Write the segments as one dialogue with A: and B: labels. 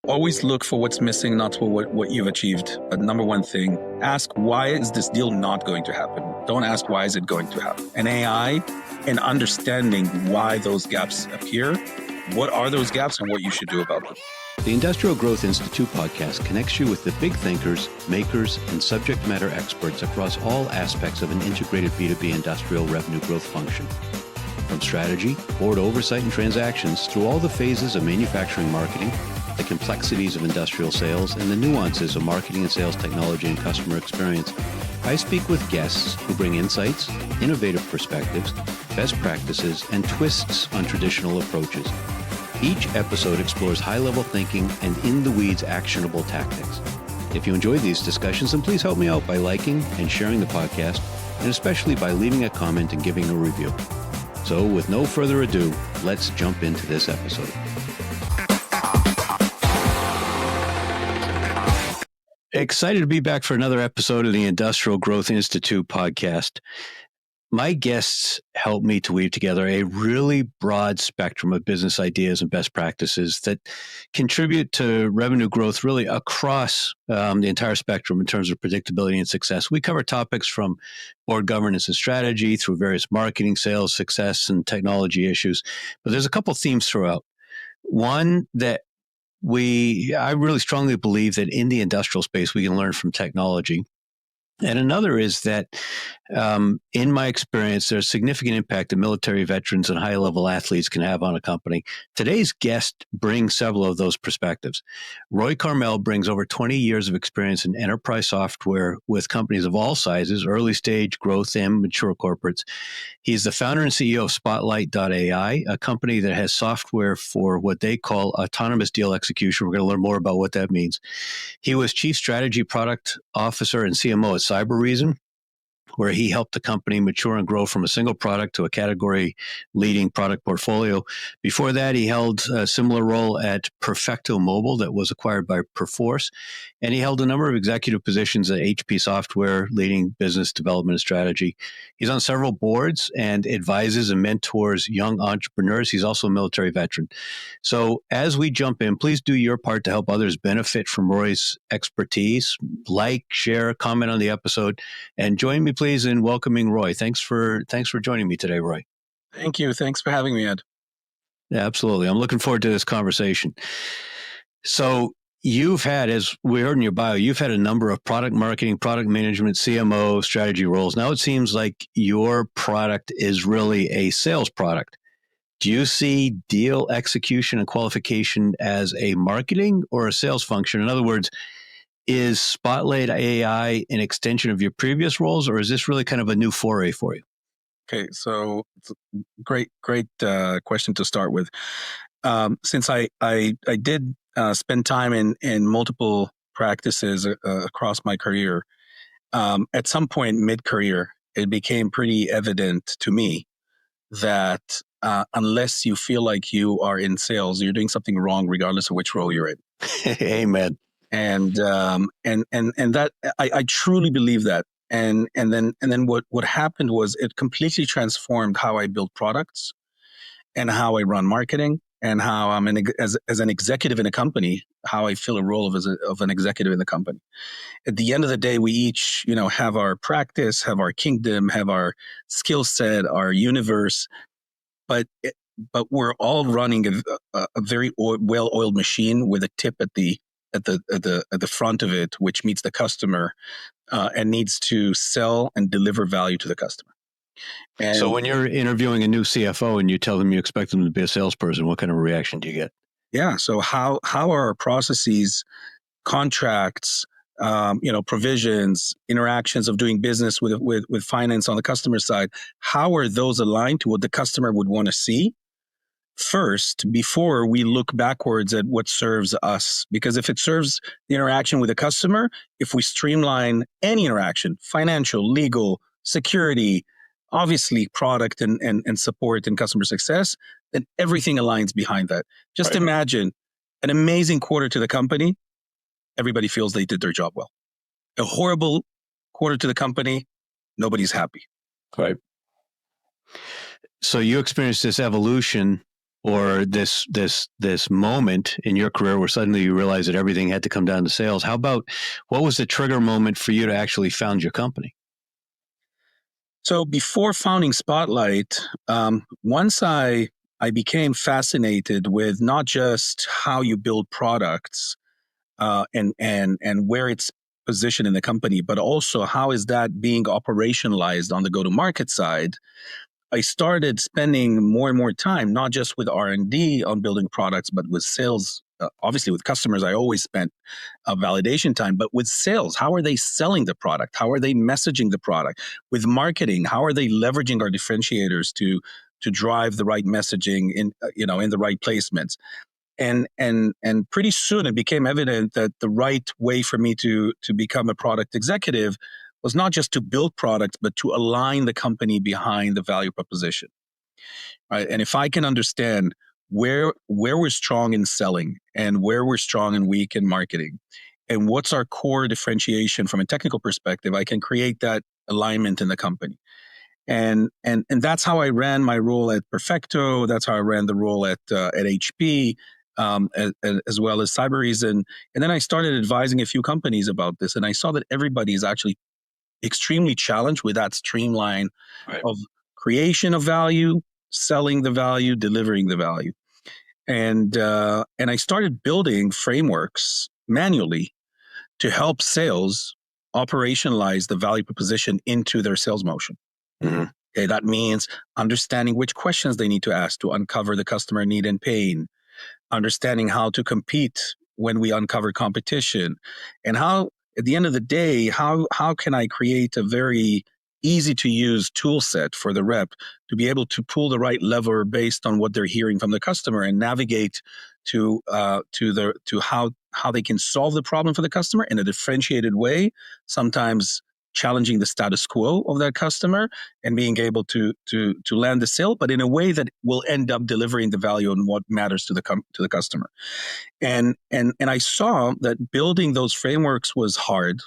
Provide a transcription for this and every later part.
A: Always look for what's missing, not for what you've achieved. But number one thing, ask why is this deal not going to happen? Don't ask why is it going to happen. And AI and understanding why those gaps appear, what are those gaps and what you should do about them.
B: The Industrial Growth Institute podcast connects you with the big thinkers, makers, and subject matter experts across all aspects of an integrated B2B industrial revenue growth function. From strategy, board oversight and transactions, through all the phases of manufacturing marketing, the complexities of industrial sales, and the nuances of marketing and sales technology and customer experience, I speak with guests who bring insights, innovative perspectives, best practices, and twists on traditional approaches. Each episode explores high-level thinking and in-the-weeds actionable tactics. If you enjoyed these discussions, then please help me out by liking and sharing the podcast, and especially by leaving a comment and giving a review. So with no further ado, let's jump into this episode. Excited to be back for another episode of the Industrial Growth Institute podcast. My guests help me to weave together a really broad spectrum of business ideas and best practices that contribute to revenue growth really across the entire spectrum in terms of predictability and success. We cover topics from board governance and strategy through various marketing, sales, success, and technology issues. But there's a couple themes throughout. One that I really strongly believe that in the industrial space, we can learn from technology. And another is that, in my experience, there's significant impact that military veterans and high-level athletes can have on a company. Today's guest brings several of those perspectives. Roi Carmel brings over 20 years of experience in enterprise software with companies of all sizes, early stage, growth, and mature corporates. He's the founder and CEO of Spotlight.ai, a company that has software for what they call autonomous deal execution. We're going to learn more about what that means. He was Chief Strategy Product Officer and CMO at CyberReason, where he helped the company mature and grow from a single product to a category-leading product portfolio. Before that, he held a similar role at Perfecto Mobile that was acquired by Perforce, and he held a number of executive positions at HP Software, leading business development and strategy. He's on several boards and advises and mentors young entrepreneurs. He's also a military veteran. So as we jump in, please do your part to help others benefit from Roi's expertise. Like, share, comment on the episode, and join me, please, in welcoming Roi. Thanks for joining me today, Roi.
A: Thank you. Thanks for having me, Ed.
B: Yeah, absolutely. I'm looking forward to this conversation. So you've had, as we heard in your bio, you've had a number of product marketing, product management, CMO, strategy roles. Now it seems like your product is really a sales product. Do you see deal execution and qualification as a marketing or a sales function? In other words, is Spotlight AI an extension of your previous roles, or is this really kind of a new foray for you?
A: Okay, so it's a great question to start with. Since I did spend time in multiple practices across my career, at some point mid-career, it became pretty evident to me that unless you feel like you are in sales, you're doing something wrong, regardless of which role you're in.
B: Amen.
A: And that I truly believe that. And then what happened was it completely transformed how I build products and how I run marketing and how I'm as an executive in a company, how I fill a role of an executive in the company. At the end of the day, we each, have our practice, have our kingdom, have our skill set, our universe, but we're all running a very well-oiled machine with a tip at the front of it, which meets the customer and needs to sell and deliver value to the customer. And
B: so when you're interviewing a new CFO and you tell them you expect them to be a salesperson, what kind of reaction do you get?
A: Yeah. So how are our processes, contracts, provisions, interactions of doing business with finance on the customer side, how are those aligned to what the customer would want to see first before we look backwards at what serves us? Because if it serves the interaction with the customer, if we streamline any interaction, financial, legal, security, obviously product and support and customer success, then everything aligns behind that. Just imagine an amazing quarter to the company. Everybody feels they did their job well. A horrible quarter to the company, nobody's happy.
B: Right. So you experienced this evolution or this moment in your career where suddenly you realize that everything had to come down to sales. How about, what was the trigger moment for you to actually found your company?
A: So before founding Spotlight, once I became fascinated with not just how you build products and where it's positioned in the company, but also how is that being operationalized on the go-to-market side. I started spending more and more time, not just with R&D on building products, but with sales. Obviously, with customers, I always spent validation time, but with sales, how are they selling the product? How are they messaging the product? With marketing, how are they leveraging our differentiators to drive the right messaging in the right placements? And pretty soon it became evident that the right way for me to become a product executive was not just to build products, but to align the company behind the value proposition. Right? And if I can understand where we're strong in selling and where we're strong and weak in marketing, and what's our core differentiation from a technical perspective, I can create that alignment in the company. And that's how I ran my role at Perfecto. That's how I ran the role at HP, as well as Cybereason. And then I started advising a few companies about this, and I saw that everybody is actually extremely challenged with that streamline of creation of value, selling the value, delivering the value. And I started building frameworks manually to help sales operationalize the value proposition into their sales motion. Mm-hmm. Okay, that means understanding which questions they need to ask to uncover the customer need and pain, understanding how to compete when we uncover competition, and how, at the end of the day, how can I create a very easy to use tool set for the rep to be able to pull the right lever based on what they're hearing from the customer and navigate to how they can solve the problem for the customer in a differentiated way, sometimes challenging the status quo of that customer and being able to land the sale, but in a way that will end up delivering the value and what matters to the customer. And I saw that building those frameworks was hard,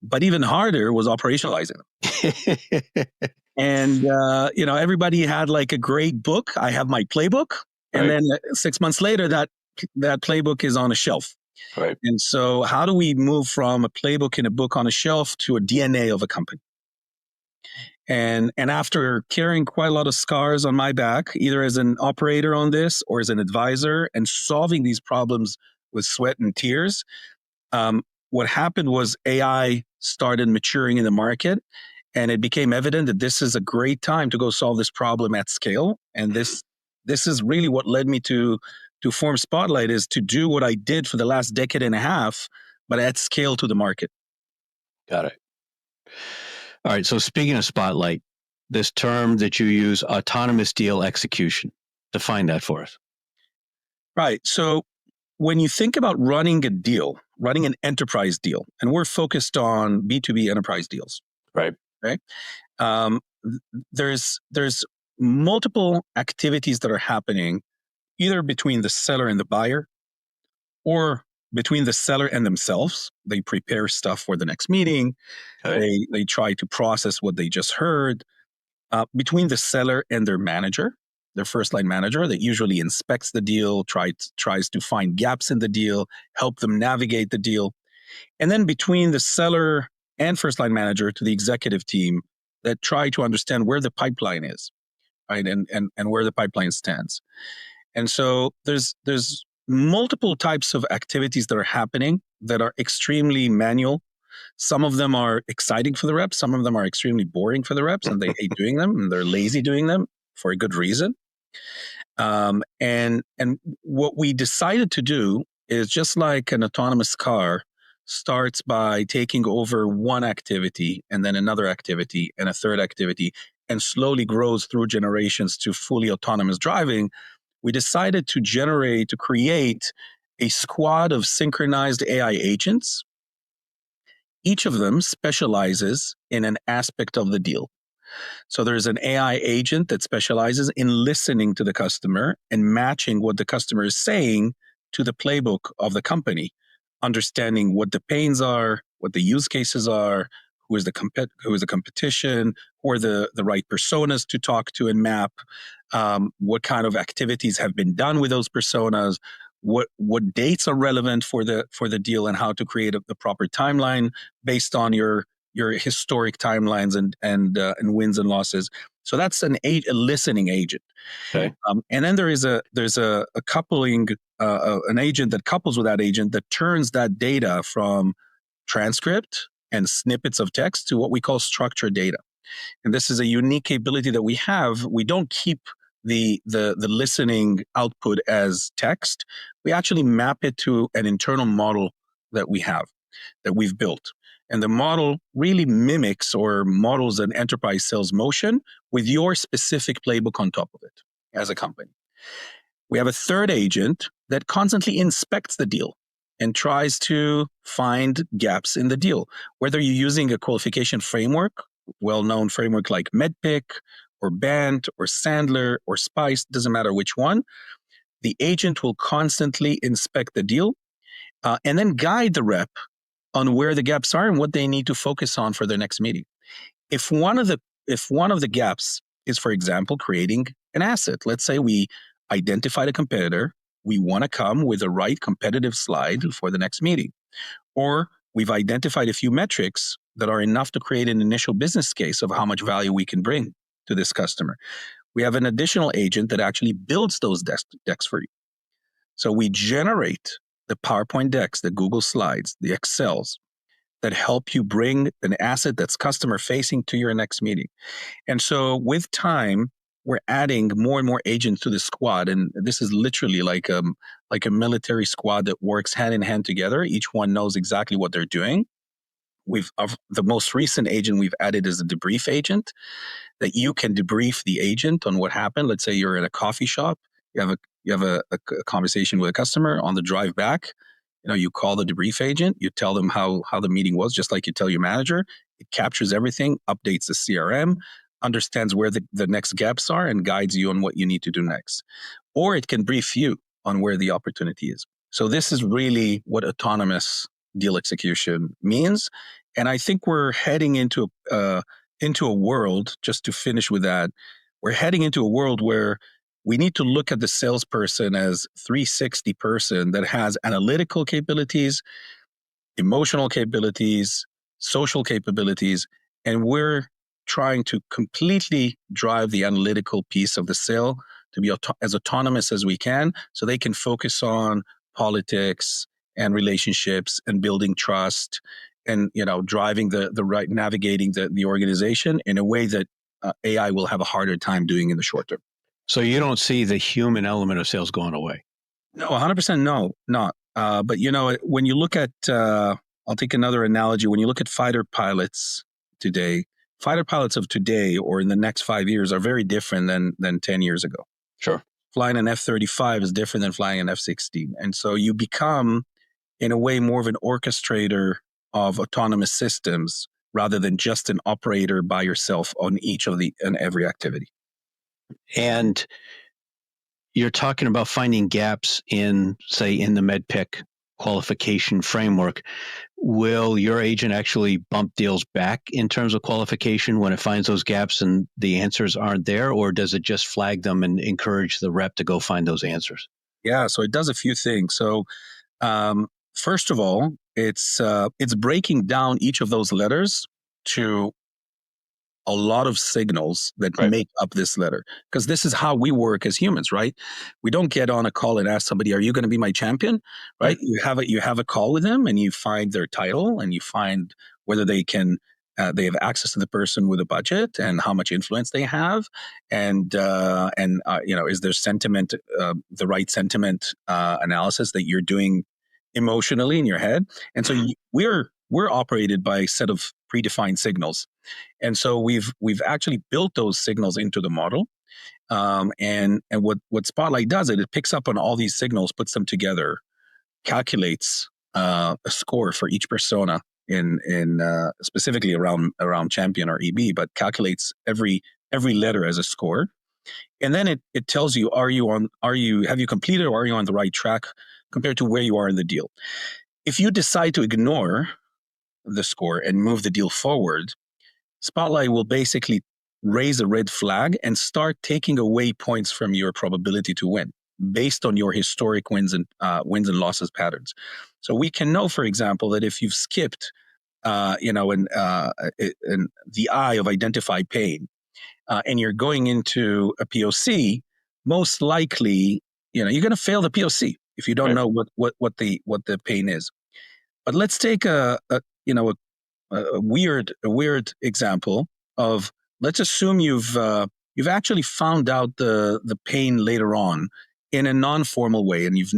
A: but even harder was operationalizing them. And everybody had like a great book. I have my playbook, and then 6 months later, that playbook is on a shelf. Right. And so how do we move from a playbook in a book on a shelf to a DNA of a company? And after carrying quite a lot of scars on my back, either as an operator on this or as an advisor, and solving these problems with sweat and tears, what happened was AI started maturing in the market, and it became evident that this is a great time to go solve this problem at scale. And this is really what led me to form Spotlight, is to do what I did for the last decade and a half, but at scale to the market.
B: Got it. All right. So speaking of Spotlight, this term that you use, autonomous deal execution, define that for us.
A: Right. So when you think about running a deal, running an enterprise deal, and we're focused on B2B enterprise deals. Right. There's multiple activities that are happening either between the seller and the buyer, or between the seller and themselves. They prepare stuff for the next meeting. Okay. They try to process what they just heard. Between the seller and their manager, their first line manager, that usually inspects the deal, tries to find gaps in the deal, help them navigate the deal. And then between the seller and first line manager to the executive team that try to understand where the pipeline is, right? And where the pipeline stands. And so there's multiple types of activities that are happening that are extremely manual. Some of them are exciting for the reps. Some of them are extremely boring for the reps, and they hate doing them, and they're lazy doing them for a good reason. And what we decided to do is, just like an autonomous car starts by taking over one activity and then another activity and a third activity, and slowly grows through generations to fully autonomous driving, we decided to create a squad of synchronized AI agents. Each of them specializes in an aspect of the deal. So there's an AI agent that specializes in listening to the customer and matching what the customer is saying to the playbook of the company, understanding what the pains are, what the use cases are, who is the competition, who are the right personas to talk to and map, what kind of activities have been done with those personas, what dates are relevant for the deal, and how to create the proper timeline based on your historic timelines and wins and losses. So that's a listening agent.
B: Okay.
A: And then there's a coupling, an agent that couples with that agent that turns that data from transcript and snippets of text to what we call structured data. And this is a unique capability that we have. We don't keep the listening output as text. We actually map it to an internal model that we've built. And the model really mimics or models an enterprise sales motion with your specific playbook on top of it as a company. We have a third agent that constantly inspects the deal and tries to find gaps in the deal, whether you're using a qualification framework, well-known framework like MEDDPICC or BANT or Sandler or SPICE, doesn't matter which one. The agent will constantly inspect the deal and then guide the rep on where the gaps are and what they need to focus on for their next meeting. If one of the gaps is, for example, creating an asset, let's say we identified a competitor, we want to come with the right competitive slide for the next meeting, or we've identified a few metrics that are enough to create an initial business case of how much value we can bring to this customer. We have an additional agent that actually builds those decks for you. So we generate the PowerPoint decks, the Google Slides, the Excels that help you bring an asset that's customer facing to your next meeting. And so with time, we're adding more and more agents to the squad. And this is literally like a military squad that works hand in hand together. Each one knows exactly what they're doing. The most recent agent we've added is a debrief agent, that you can debrief the agent on what happened. Let's say you're at a coffee shop, you have a conversation with a customer. On the drive back, you call the debrief agent, you tell them how the meeting was, just like you tell your manager. It captures everything, updates the CRM, understands where the next gaps are, and guides you on what you need to do next. Or it can brief you on where the opportunity is. So this is really what autonomous deal execution means. And I think we're heading into a world, just to finish with that, we're heading into a world where we need to look at the salesperson as 360 person that has analytical capabilities, emotional capabilities, social capabilities, and we're trying to completely drive the analytical piece of the sale to be as autonomous as we can, so they can focus on politics and relationships and building trust and driving the right, navigating the organization in a way that AI will have a harder time doing in the short term.
B: So you don't see the human element of sales going away?
A: No, 100% no, not. But when you look at, I'll take another analogy. When you look at fighter pilots today, fighter pilots of today or in the next 5 years are very different than 10 years ago.
B: Sure.
A: Flying an F-35 is different than flying an F-16. And so you become, in a way, more of an orchestrator of autonomous systems rather than just an operator by yourself on every activity.
B: And you're talking about finding gaps in the MEDDPICC qualification framework. Will your agent actually bump deals back in terms of qualification when it finds those gaps and the answers aren't there, or does it just flag them and encourage the rep to go find those answers?
A: Yeah, so it does a few things. So first of all, it's breaking down each of those letters to a lot of signals that make up this letter, because this is how we work as humans, right? We don't get on a call and ask somebody, "Are you going to be my champion?" Right? You have a call with them, and you find their title, and you find whether they have access to the person with a budget and how much influence they have, and is their sentiment the right sentiment analysis that you're doing emotionally in your head. And so we're operated by a set of predefined signals. And so we've actually built those signals into the model. And what Spotlight does, it picks up on all these signals, puts them together, calculates a score for each persona in specifically around champion or EB, but calculates every letter as a score. And then it tells you, have you completed, or are you on the right track compared to where you are in the deal? If you decide to ignore the score and move the deal forward, Spotlight will basically raise a red flag and start taking away points from your probability to win based on your historic wins and losses patterns. So we can know, for example, that if you've skipped, in the eye of identify pain, and you're going into a POC, most likely, you're going to fail the POC if you don't know what the pain is. But let's take a weird example of, let's assume you've actually found out the pain later on in a non-formal way, and it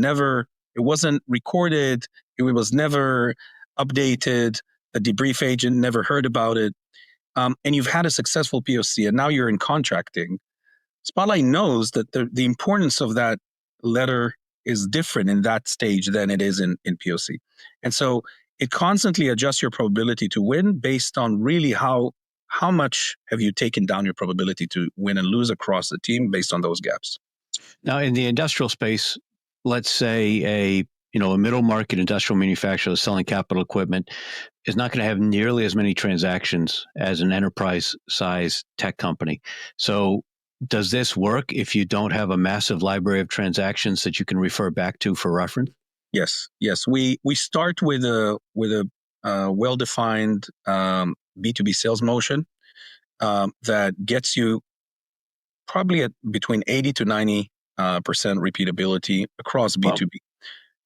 A: wasn't recorded, it was never updated, the debrief agent never heard about it, and you've had a successful POC, and now you're in contracting. Spotlight knows that the importance of that letter is different in that stage than it is in POC. And so it constantly adjusts your probability to win based on really how much have you taken down your probability to win and lose across the team based on those gaps.
B: Now, in the industrial space, let's say a middle market industrial manufacturer selling capital equipment is not going to have nearly as many transactions as an enterprise size tech company. So does this work if you don't have a massive library of transactions that you can refer back to for reference?
A: Yes. We start with a well-defined B2B sales motion that gets you probably at between 80 to 90% repeatability across B2B. Wow.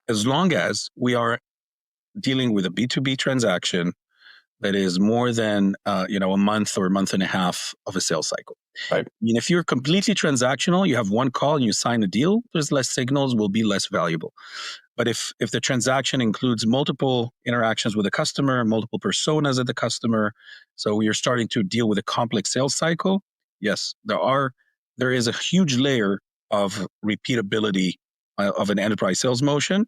A: As long as we are dealing with a B2B transaction that is more than a month or a month and a half of a sales cycle. Right. I mean, if you're completely transactional, you have one call and you sign a deal, there's less signals, will be less valuable. But if the transaction includes multiple interactions with a customer, multiple personas of the customer, so you're starting to deal with a complex sales cycle, yes, there is a huge layer of repeatability of an enterprise sales motion.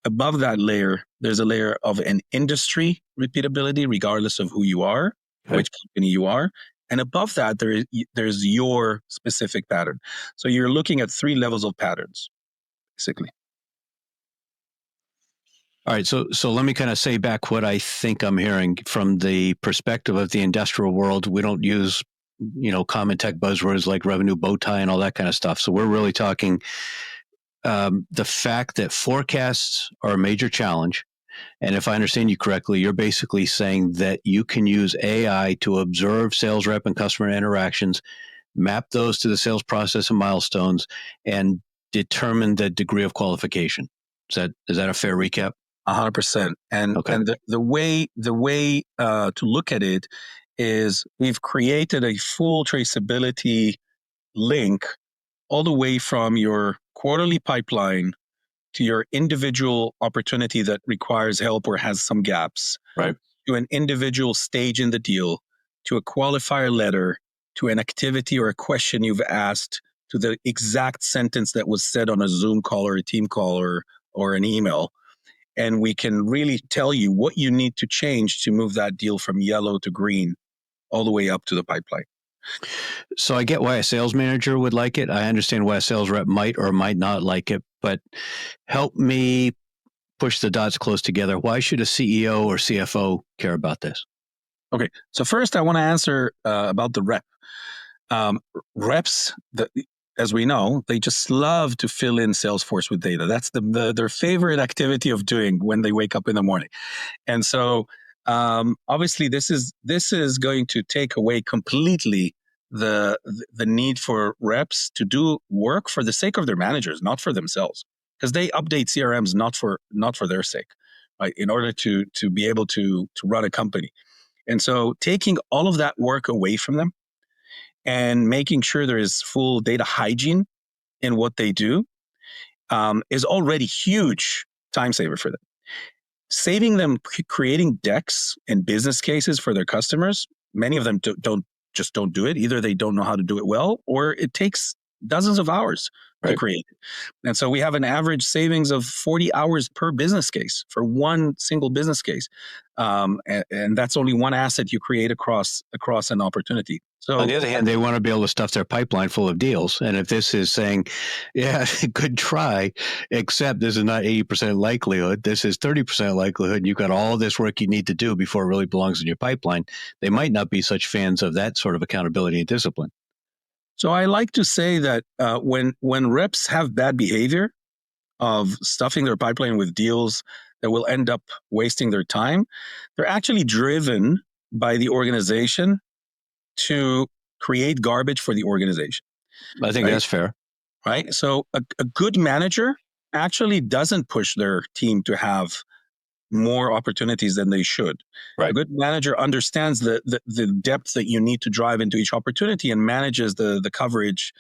A: Above that layer, there's a layer of an industry repeatability, regardless of who you are, which company you are. And above that, there's your specific pattern. So you're looking at 3 levels of patterns, basically.
B: All right, so let me kind of say back what I think I'm hearing from the perspective of the industrial world. We don't use, common tech buzzwords like revenue bow tie and all that kind of stuff. So we're really talking the fact that forecasts are a major challenge. And if I understand you correctly, you're basically saying that you can use AI to observe sales rep and customer interactions, map those to the sales process and milestones, and determine the degree of qualification. Is that a fair recap?
A: 100%. And the way to look at it is we've created a full traceability link all the way from your quarterly pipeline to your individual opportunity that requires help or has some gaps, right, to an individual stage in the deal, to a qualifier letter, to an activity or a question you've asked, to the exact sentence that was said on a Zoom call or a team call or an email. And we can really tell you what you need to change to move that deal from yellow to green all the way up to the pipeline.
B: So I get why a sales manager would like it. I understand why a sales rep might or might not like it, but help me push the dots close together. Why should a CEO or CFO care about this?
A: Okay. So first I want to answer about the rep. Reps, as we know, they just love to fill in Salesforce with data. That's their favorite activity of doing when they wake up in the morning. And so obviously this is going to take away completely the need for reps to do work for the sake of their managers, not for themselves, because they update CRMs not for their sake, right? In order to be able to run a company. And so taking all of that work away from them and making sure there is full data hygiene in what they do is already huge time saver for them. Saving them creating decks and business cases for their customers, many of them don't do it. Either they don't know how to do it well, or it takes dozens of hours to create it. And so we have an average savings of 40 hours per business case for one single business case. And that's only one asset you create across an opportunity. So
B: on the other hand, they want to be able to stuff their pipeline full of deals. And if this is saying, yeah, good try, except this is not 80% likelihood, this is 30% likelihood, you've got all this work you need to do before it really belongs in your pipeline, they might not be such fans of that sort of accountability and discipline.
A: So I like to say that when reps have bad behavior of stuffing their pipeline with deals that will end up wasting their time, they're actually driven by the organization to create garbage for the organization.
B: I think that's fair.
A: Right? So a good manager actually doesn't push their team to have more opportunities than they should.
B: Right.
A: A good manager understands the depth that you need to drive into each opportunity and manages the coverage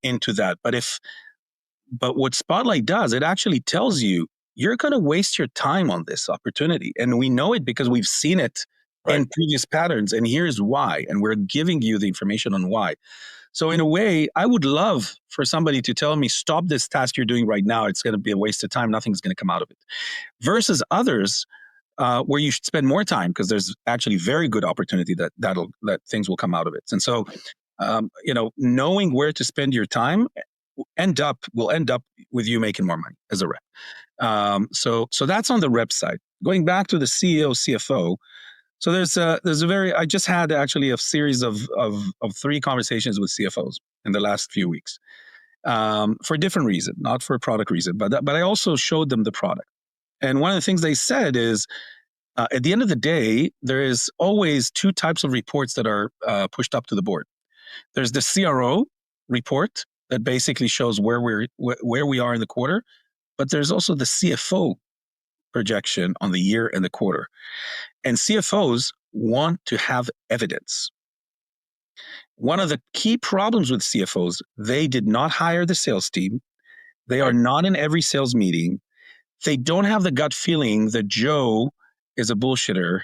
A: into that. But what Spotlight does, it actually tells you you're going to waste your time on this opportunity. And we know it because we've seen it in previous patterns. And here's why. And we're giving you the information on why. So in a way, I would love for somebody to tell me, stop this task you're doing right now. It's going to be a waste of time. Nothing's going to come out of it. Versus others where you should spend more time because there's actually very good opportunity that things will come out of it. And so, knowing where to spend your time will end up with you making more money as a rep. So that's on the rep side. Going back to the CEO, CFO. So I just had actually a series of 3 conversations with CFOs in the last few weeks for a different reason, not for a product reason, but I also showed them the product. And one of the things they said is, at the end of the day, there is always 2 types of reports that are pushed up to the board. There's the CRO report that basically shows where we are in the quarter, but there's also the CFO projection on the year and the quarter. And CFOs want to have evidence. One of the key problems with CFOs, they did not hire the sales team. They are not in every sales meeting. They don't have the gut feeling that Joe is a bullshitter,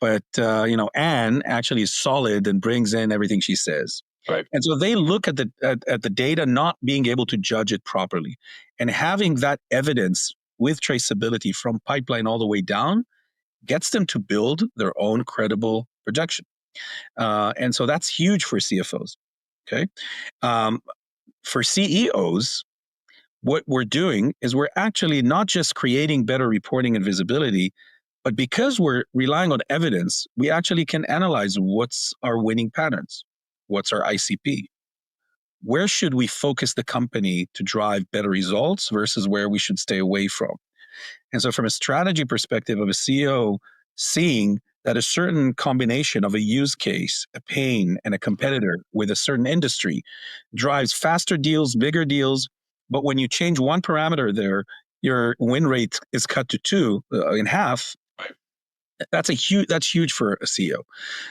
A: but Anne actually is solid and brings in everything she says.
B: Right.
A: And so they look at the data, not being able to judge it properly, and having that evidence with traceability from pipeline all the way down gets them to build their own credible projection. And so that's huge for CFOs. Okay. For CEOs, what we're doing is we're actually not just creating better reporting and visibility, but because we're relying on evidence, we actually can analyze what's our winning patterns, what's our ICP, where should we focus the company to drive better results versus where we should stay away from. And so from a strategy perspective of a CEO, seeing that a certain combination of a use case, a pain, and a competitor with a certain industry drives faster deals, bigger deals. But when you change one parameter there, your win rate is cut to 2 in half. That's huge for a CEO.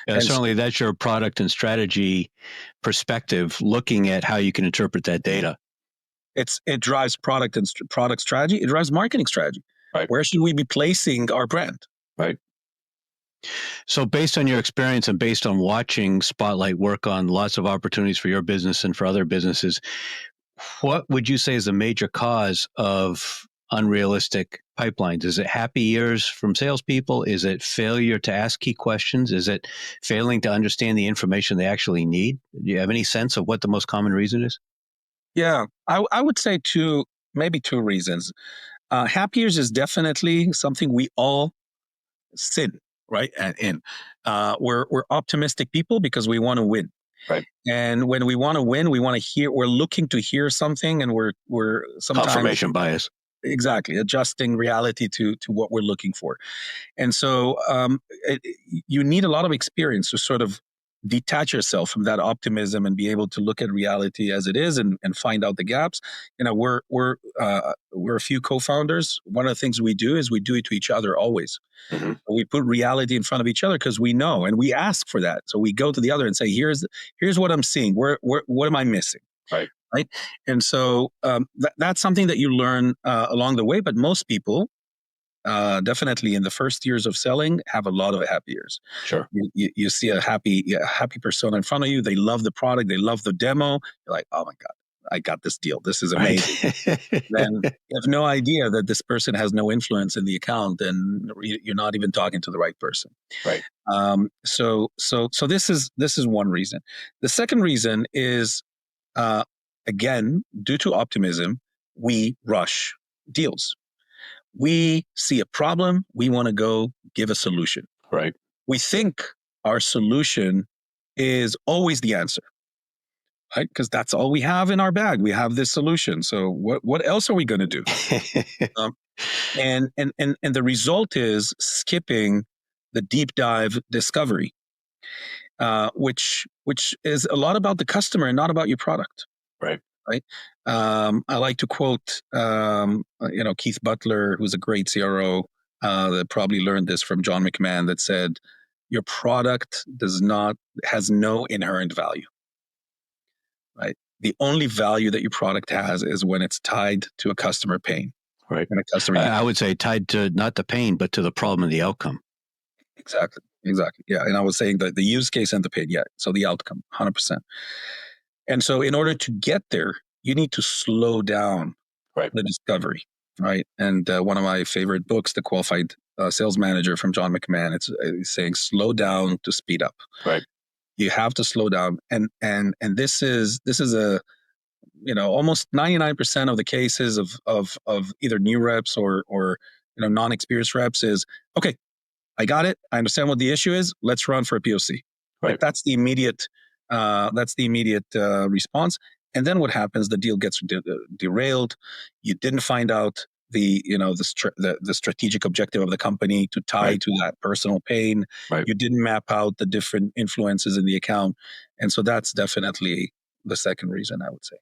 B: Yeah, certainly that's your product and strategy perspective, looking at how you can interpret that data.
A: It drives product strategy. It drives marketing strategy.
B: Right.
A: Where should we be placing our brand?
B: Right. So based on your experience and based on watching Spotlight work on lots of opportunities for your business and for other businesses, what would you say is a major cause of unrealistic pipelines? Is it happy years from salespeople? Is it failure to ask key questions? Is it failing to understand the information they actually need? Do you have any sense of what the most common reason is? Yeah,
A: I would say maybe 2 reasons. Happy years is definitely something we all sin, right? And we're optimistic people because we want to win.
B: Right.
A: And when we want to win, we're looking to hear something, and we're sometimes
B: confirmation bias.
A: Exactly, adjusting reality to what we're looking for. And so you need a lot of experience to sort of detach yourself from that optimism and be able to look at reality as it is and find out the gaps. We're a few co-founders. One of the things we do is we do it to each other always. Mm-hmm. We put reality in front of each other because we know, and we ask for that. So we go to the other and say, here's what I'm seeing. What am I missing?
B: Right.
A: Right. And so that's something that you learn along the way. But most people, definitely in the first years of selling, have a lot of happy years.
B: Sure.
A: You see a happy persona in front of you. They love the product. They love the demo. You're like, oh my God, I got this deal. This is amazing.
B: Right.
A: Then you have no idea that this person has no influence in the account, and you're not even talking to the right person.
B: Right.
A: So this is one reason. The second reason is, again, due to optimism, we rush deals. We see a problem, we want to go give a solution.
B: Right.
A: We think our solution is always the answer, right? Because that's all we have in our bag. We have this solution. So what else are we going to do? Um, and the result is skipping the deep dive discovery, which is a lot about the customer and not about your product.
B: Right.
A: Right. I like to quote, Keith Butler, who's a great CRO, that probably learned this from John McMahon, that said, your product has no inherent value, right? The only value that your product has is when it's tied to a customer pain.
B: Right.
A: And a customer
B: I would say tied to not the pain, but to the problem and the outcome.
A: Exactly. Yeah. And I was saying that the use case and the pain. Yeah. So the outcome, 100%. And so in order to get there, you need to slow down the discovery, right? And one of my favorite books, The Qualified Sales Manager from John McMahon, it's saying slow down to speed up.
B: Right.
A: You have to slow down. And this is a, almost 99% of the cases of either new reps or non-experienced reps is, okay, I got it. I understand what the issue is. Let's run for a POC. Right. That's the immediate response. And then what happens? The deal gets derailed. You didn't find out the strategic objective of the company to tie to that personal pain.
B: Right.
A: You didn't map out the different influences in the account. And so that's definitely the second reason, I would say.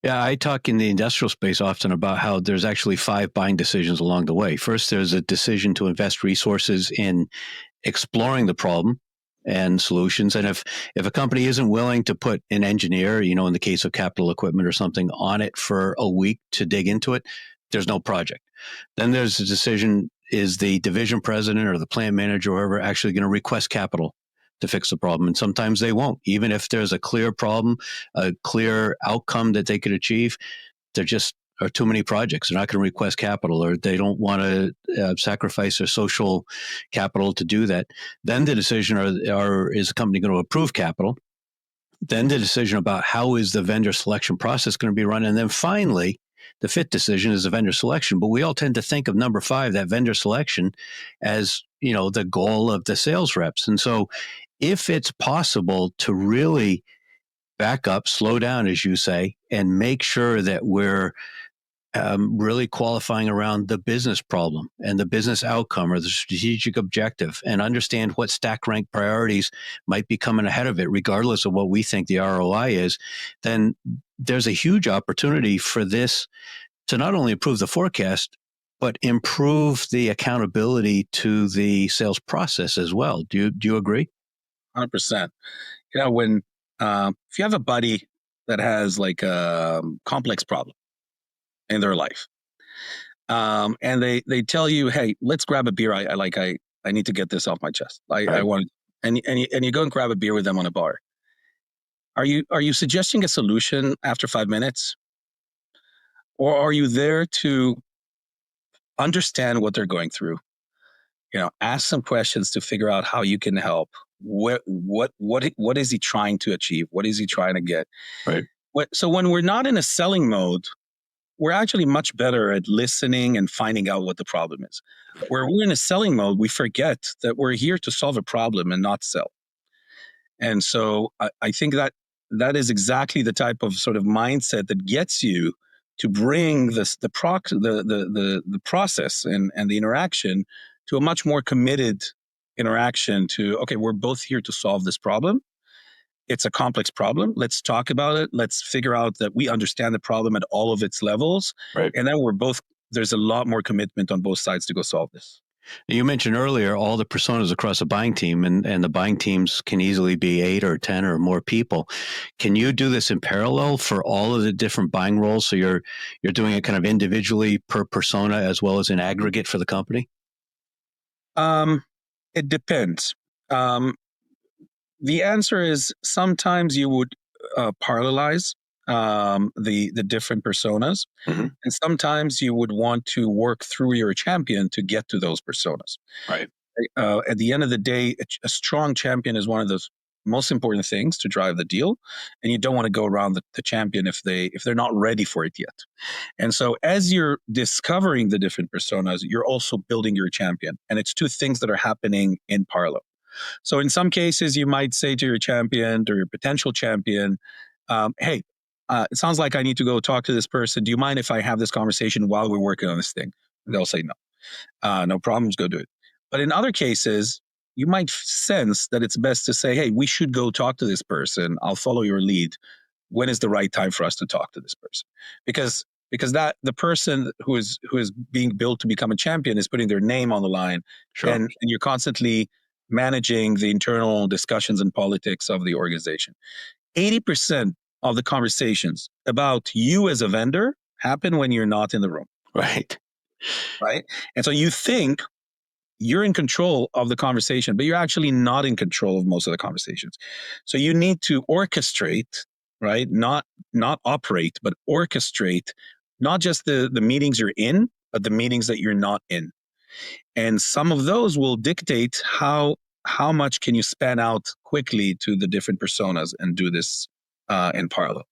B: Yeah, I talk in the industrial space often about how there's actually 5 buying decisions along the way. First, there's a decision to invest resources in exploring the problem and solutions. And if a company isn't willing to put an engineer, in the case of capital equipment or something, on it for a week to dig into it, there's no project. Then there's a decision, is the division president or the plant manager or whoever actually going to request capital to fix the problem? And sometimes they won't. Even if there's a clear problem, a clear outcome that they could achieve, there just are too many projects. They're not going to request capital, or they don't want to sacrifice their social capital to do that. Then the decision is the company going to approve capital? Then the decision about how is the vendor selection process going to be run? And then finally, the fifth decision is the vendor selection. But we all tend to think of number 5, that vendor selection, as the goal of the sales reps. And so if it's possible to really back up, slow down, as you say, and make sure that we're really qualifying around the business problem and the business outcome or the strategic objective, and understand what stack rank priorities might be coming ahead of it, regardless of what we think the ROI is, then there's a huge opportunity for this to not only improve the forecast, but improve the accountability to the sales process as well. Do you agree?
A: 100%. When if you have a buddy that has like a complex problem in their life, and they tell you, "Hey, let's grab a beer. I need to get this off my chest. I want," and you go and grab a beer with them on a bar. Are you suggesting a solution after 5 minutes, or are you there to understand what they're going through? Ask some questions to figure out how you can help. What is he trying to achieve? What is he trying to get?
B: Right.
A: So when we're not in a selling mode, we're actually much better at listening and finding out what the problem is. Where we're in a selling mode, we forget that we're here to solve a problem and not sell. And so I think that is exactly the type of sort of mindset that gets you to bring the process and the interaction to a much more committed interaction to, okay, we're both here to solve this problem. It's a complex problem. Let's talk about it. Let's figure out that we understand the problem at all of its levels.
B: Right.
A: And then there's a lot more commitment on both sides to go solve this.
B: You mentioned earlier all the personas across a buying team, and the buying teams can easily be 8 or 10 or more people. Can you do this in parallel for all of the different buying roles? So you're doing it kind of individually per persona as well as in aggregate for the company?
A: It depends. The answer is sometimes you would parallelize. the different personas. Mm-hmm. And sometimes you would want to work through your champion to get to those personas.
B: Right.
A: At the end of the day, a strong champion is one of those most important things to drive the deal, and you don't want to go around the champion if they're not ready for it yet. And so as you're discovering the different personas, you're also building your champion, and it's two things that are happening in parallel. So in some cases, you might say to your champion or your potential champion, hey, it sounds like I need to go talk to this person. Do you mind if I have this conversation while we're working on this thing? And they'll say no. No problems, go do it. But in other cases, you might sense that it's best to say, hey, we should go talk to this person. I'll follow your lead. When is the right time for us to talk to this person? Because that the person who is being built to become a champion is putting their name on the line. Sure. And you're constantly managing the internal discussions and politics of the organization. 80% of the conversations about you as a vendor happen when you're not in the room.
B: Right.
A: And so you think you're in control of the conversation, but you're actually not in control of most of the conversations. So you need to orchestrate, right? Not operate, but orchestrate not just the meetings you're in, but the meetings that you're not in. And some of those will dictate how much can you span out quickly to the different personas and do this in parallel.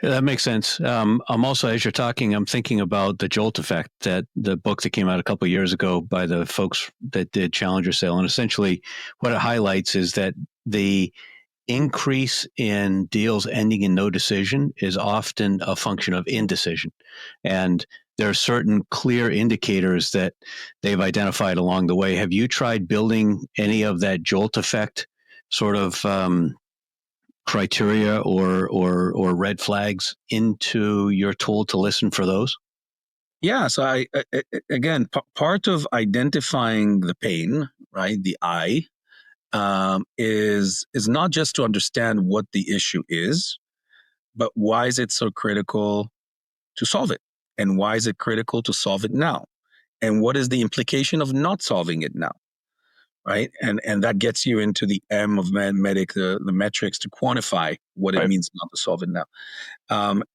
B: Yeah, that makes sense. I'm also, as you're talking, I'm thinking about the Jolt effect, that the book that came out a couple of years ago by the folks that did Challenger Sale. And essentially what it highlights is that the increase in deals ending in no decision is often a function of indecision. And there are certain clear indicators that they've identified along the way. Have you tried building any of that Jolt effect sort of criteria or red flags into your tool to listen for those?
A: Yeah. So I again, part of identifying the pain, right? The I is not just to understand what the issue is, but why is it so critical to solve it, and why is it critical to solve it now, and what is the implication of not solving it now. Right. And that gets you into the M of MEDDPICC, the metrics to quantify what it means not to solve it now.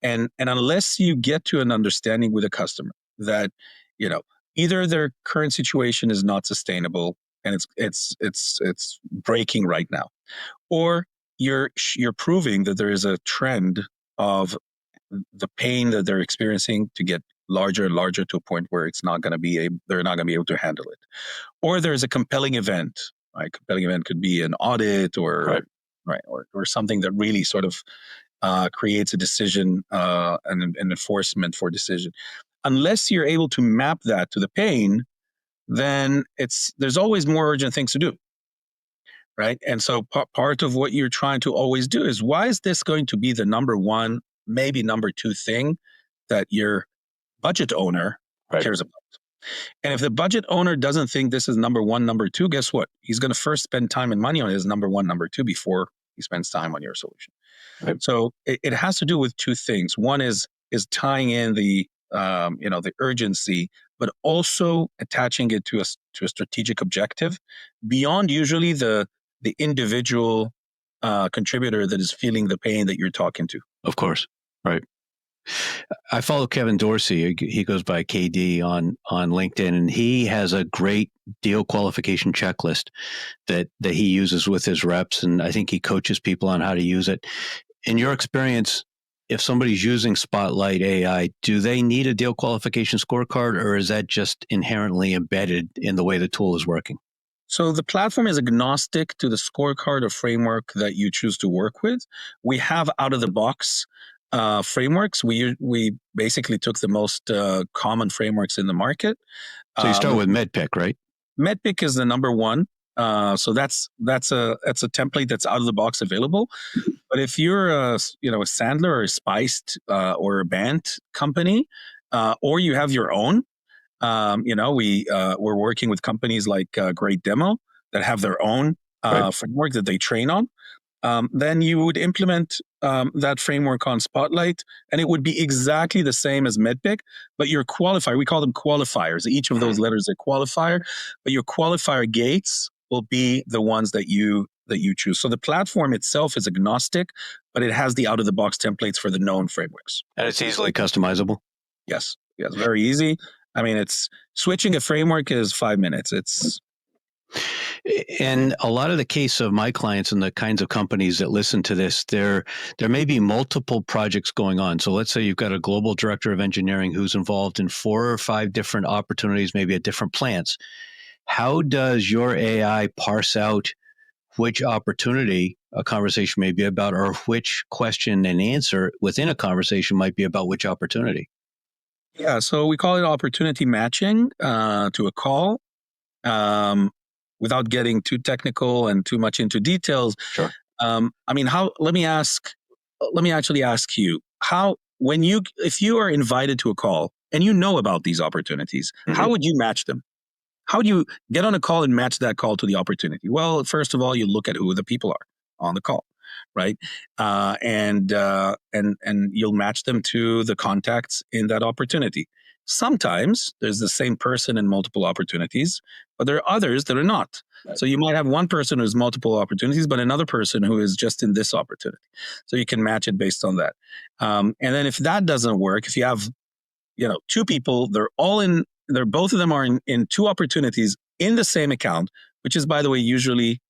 A: And unless you get to an understanding with a customer that, either their current situation is not sustainable and it's breaking right now, or you're proving that there is a trend of the pain that they're experiencing to get larger and larger to a point where they're not going to be able to handle it. Or there's a compelling event. Right? Compelling event could be an audit or something that really sort of creates a decision and an enforcement for decision. Unless you're able to map that to the pain, then there's always more urgent things to do. Right? And so part of what you're trying to always do is, why is this going to be the number one, maybe number two thing that your budget owner cares about? And if the budget owner doesn't think this is number one, number two, guess what? He's going to first spend time and money on his number one, number two before he spends time on your solution. Right. So it has to do with two things. One is tying in the urgency, but also attaching it to a strategic objective beyond usually the individual contributor that is feeling the pain that you're talking to.
B: Of course, right. I follow Kevin Dorsey. He goes by KD on LinkedIn, and he has a great deal qualification checklist that he uses with his reps, and I think he coaches people on how to use it. In your experience, if somebody's using Spotlight AI, do they need a deal qualification scorecard, or is that just inherently embedded in the way the tool is working?
A: So the platform is agnostic to the scorecard or framework that you choose to work with. We have out-of-the-box frameworks. We basically took the most common frameworks in the market.
B: So you start with MEDDPICC, right?
A: MEDDPICC is the number one. So that's a template that's out of the box available. But if you're a Sandler or a Spiced or a Band company, or you have your own, we're working with companies like Great Demo that have their own framework that they train on. Then you would implement that framework on Spotlight, and it would be exactly the same as MEDDPICC, but your qualifier, we call them qualifiers. Each of those letters are qualifier, but your qualifier gates will be the ones that you that you choose. So the platform itself is agnostic, but it has the out-of-the-box templates for the known frameworks.
B: And it's easily customizable?
A: Yes, very easy. I mean, it's switching a framework is 5 minutes.
B: In a lot of the case of my clients and the kinds of companies that listen to this, there may be multiple projects going on. So let's say you've got a global director of engineering who's involved in 4 or 5 different opportunities, maybe at different plants. How does your AI parse out which opportunity a conversation may be about, or which question and answer within a conversation might be about which opportunity?
A: Yeah, so we call it opportunity matching to a call. Without getting too technical and too much into details.
B: Sure.
A: I mean, let me actually ask you, if you are invited to a call and you know about these opportunities, how would you match them? How would you get on a call and match that call to the opportunity? Well, first of all, you look at who the people are on the call, right? And you'll match them to the contacts in that opportunity. Sometimes there's the same person in multiple opportunities, but there are others that are not. Right. So you might have one person who's multiple opportunities, but another person who is just in this opportunity. So you can match it based on that. And then if that doesn't work, if you have, 2 people, both of them are in 2 opportunities in the same account, which is, by the way, usually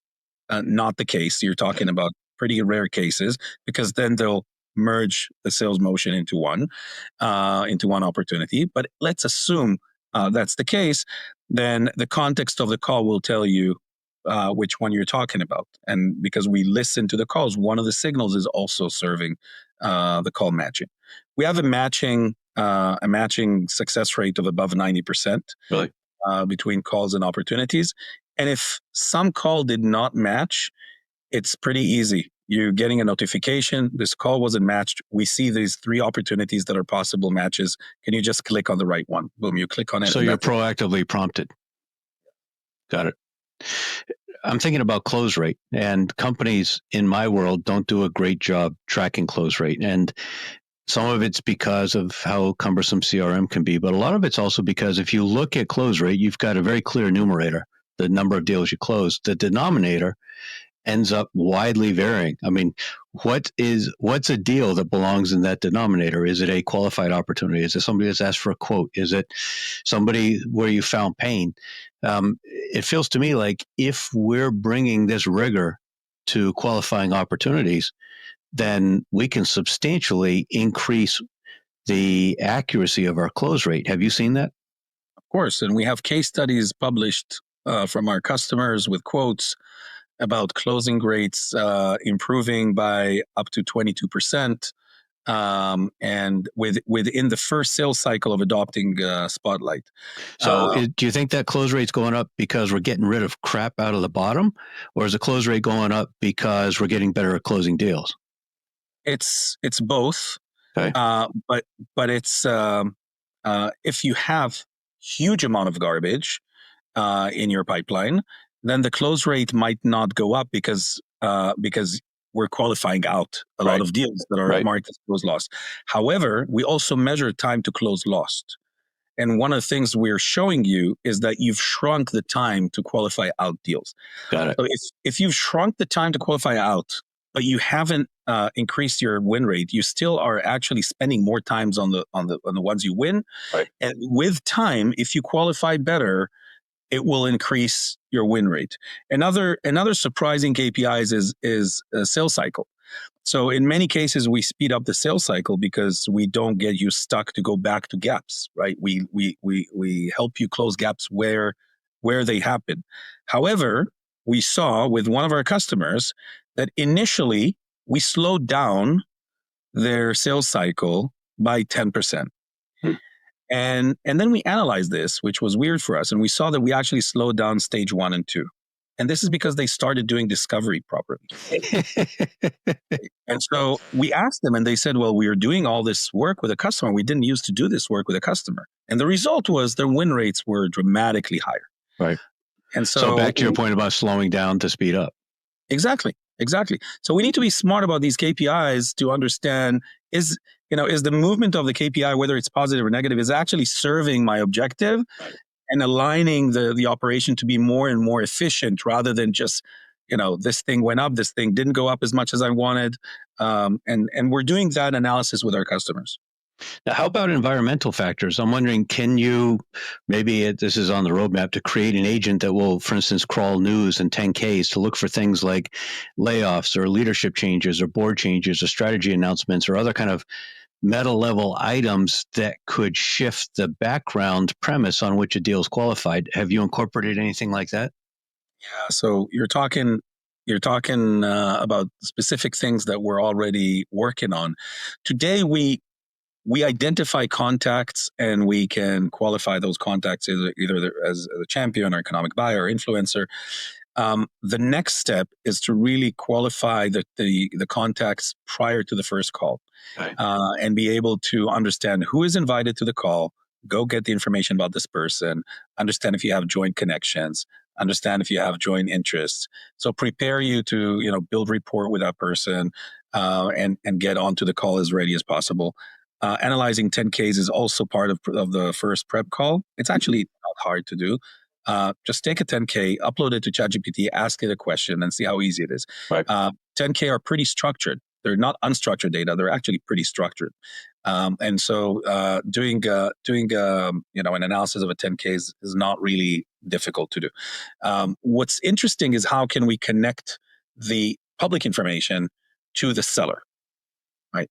A: not the case. You're talking about pretty rare cases, because then they'll merge the sales motion into one opportunity. But let's assume that's the case, then the context of the call will tell you which one you're talking about. And because we listen to the calls, one of the signals is also serving the call matching. We have a matching success rate of above 90%.
B: Really?
A: Between calls and opportunities. And if some call did not match, it's pretty easy. You're getting a notification. This call wasn't matched. We see these 3 opportunities that are possible matches. Can you just click on the right one? Boom, you click on it.
B: So you're proactively prompted. Got it. I'm thinking about close rate, and companies in my world don't do a great job tracking close rate. And some of it's because of how cumbersome CRM can be, but a lot of it's also because if you look at close rate, you've got a very clear numerator, the number of deals you close. The denominator ends up widely varying. I mean, what's a deal that belongs in that denominator? Is it a qualified opportunity? Is it somebody that's asked for a quote? Is it somebody where you found pain? It feels to me like if we're bringing this rigor to qualifying opportunities, then we can substantially increase the accuracy of our close rate. Have you seen that?
A: Of course. And we have case studies published from our customers with quotes about closing rates improving by up to 22%, and within the first sales cycle of adopting Spotlight.
B: So do you think that close rate's going up because we're getting rid of crap out of the bottom, or is the close rate going up because we're getting better at closing deals?
A: It's both.
B: Okay.
A: But it's if you have huge amount of garbage in your pipeline, then the close rate might not go up because we're qualifying out a lot of deals that are marked as close lost. However, we also measure time to close lost. And one of the things we're showing you is that you've shrunk the time to qualify out deals.
B: Got it.
A: So if you've shrunk the time to qualify out, but you haven't increased your win rate, you still are actually spending more times on the ones you win.
B: Right.
A: And with time, if you qualify better, it will increase your win rate. Another surprising KPIs is a sales cycle. So in many cases, we speed up the sales cycle because we don't get you stuck to go back to gaps, right? We help you close gaps where they happen. However, we saw with one of our customers that initially we slowed down their sales cycle by 10%. And then we analyzed this, which was weird for us. And we saw that we actually slowed down stage 1 and 2. And this is because they started doing discovery properly. And so we asked them and they said, well, we are doing all this work with a customer. We didn't used to do this work with a customer. And the result was their win rates were dramatically higher.
B: Right.
A: And so
B: back to your point about slowing down to speed up.
A: Exactly. So we need to be smart about these KPIs to understand is the movement of the KPI, whether it's positive or negative, is actually serving my objective and aligning the operation to be more and more efficient rather than just, this thing went up, this thing didn't go up as much as I wanted. And we're doing that analysis with our customers.
B: Now, how about environmental factors? I'm wondering, can you, this is on the roadmap, to create an agent that will, for instance, crawl news and 10Ks to look for things like layoffs or leadership changes or board changes or strategy announcements or other kind of meta level items that could shift the background premise on which a deal is qualified? Have you incorporated anything like that?
A: Yeah. So you're talking about specific things that we're already working on. Today, we identify contacts and we can qualify those contacts either as a champion or economic buyer or influencer. The next step is to really qualify the contacts prior to the first call,
B: Right.
A: And be able to understand who is invited to the call, go get the information about this person, understand if you have joint connections, understand if you have joint interests. So prepare you to build rapport with that person, and get onto the call as ready as possible. Analyzing 10Ks is also part of the first prep call. It's actually not hard to do. Just take a 10K, upload it to ChatGPT, ask it a question, and see how easy it is.
B: Right.
A: 10K are pretty structured. They're not unstructured data. They're actually pretty structured. And so doing an analysis of a 10K is not really difficult to do. What's interesting is how can we connect the public information to the seller, right?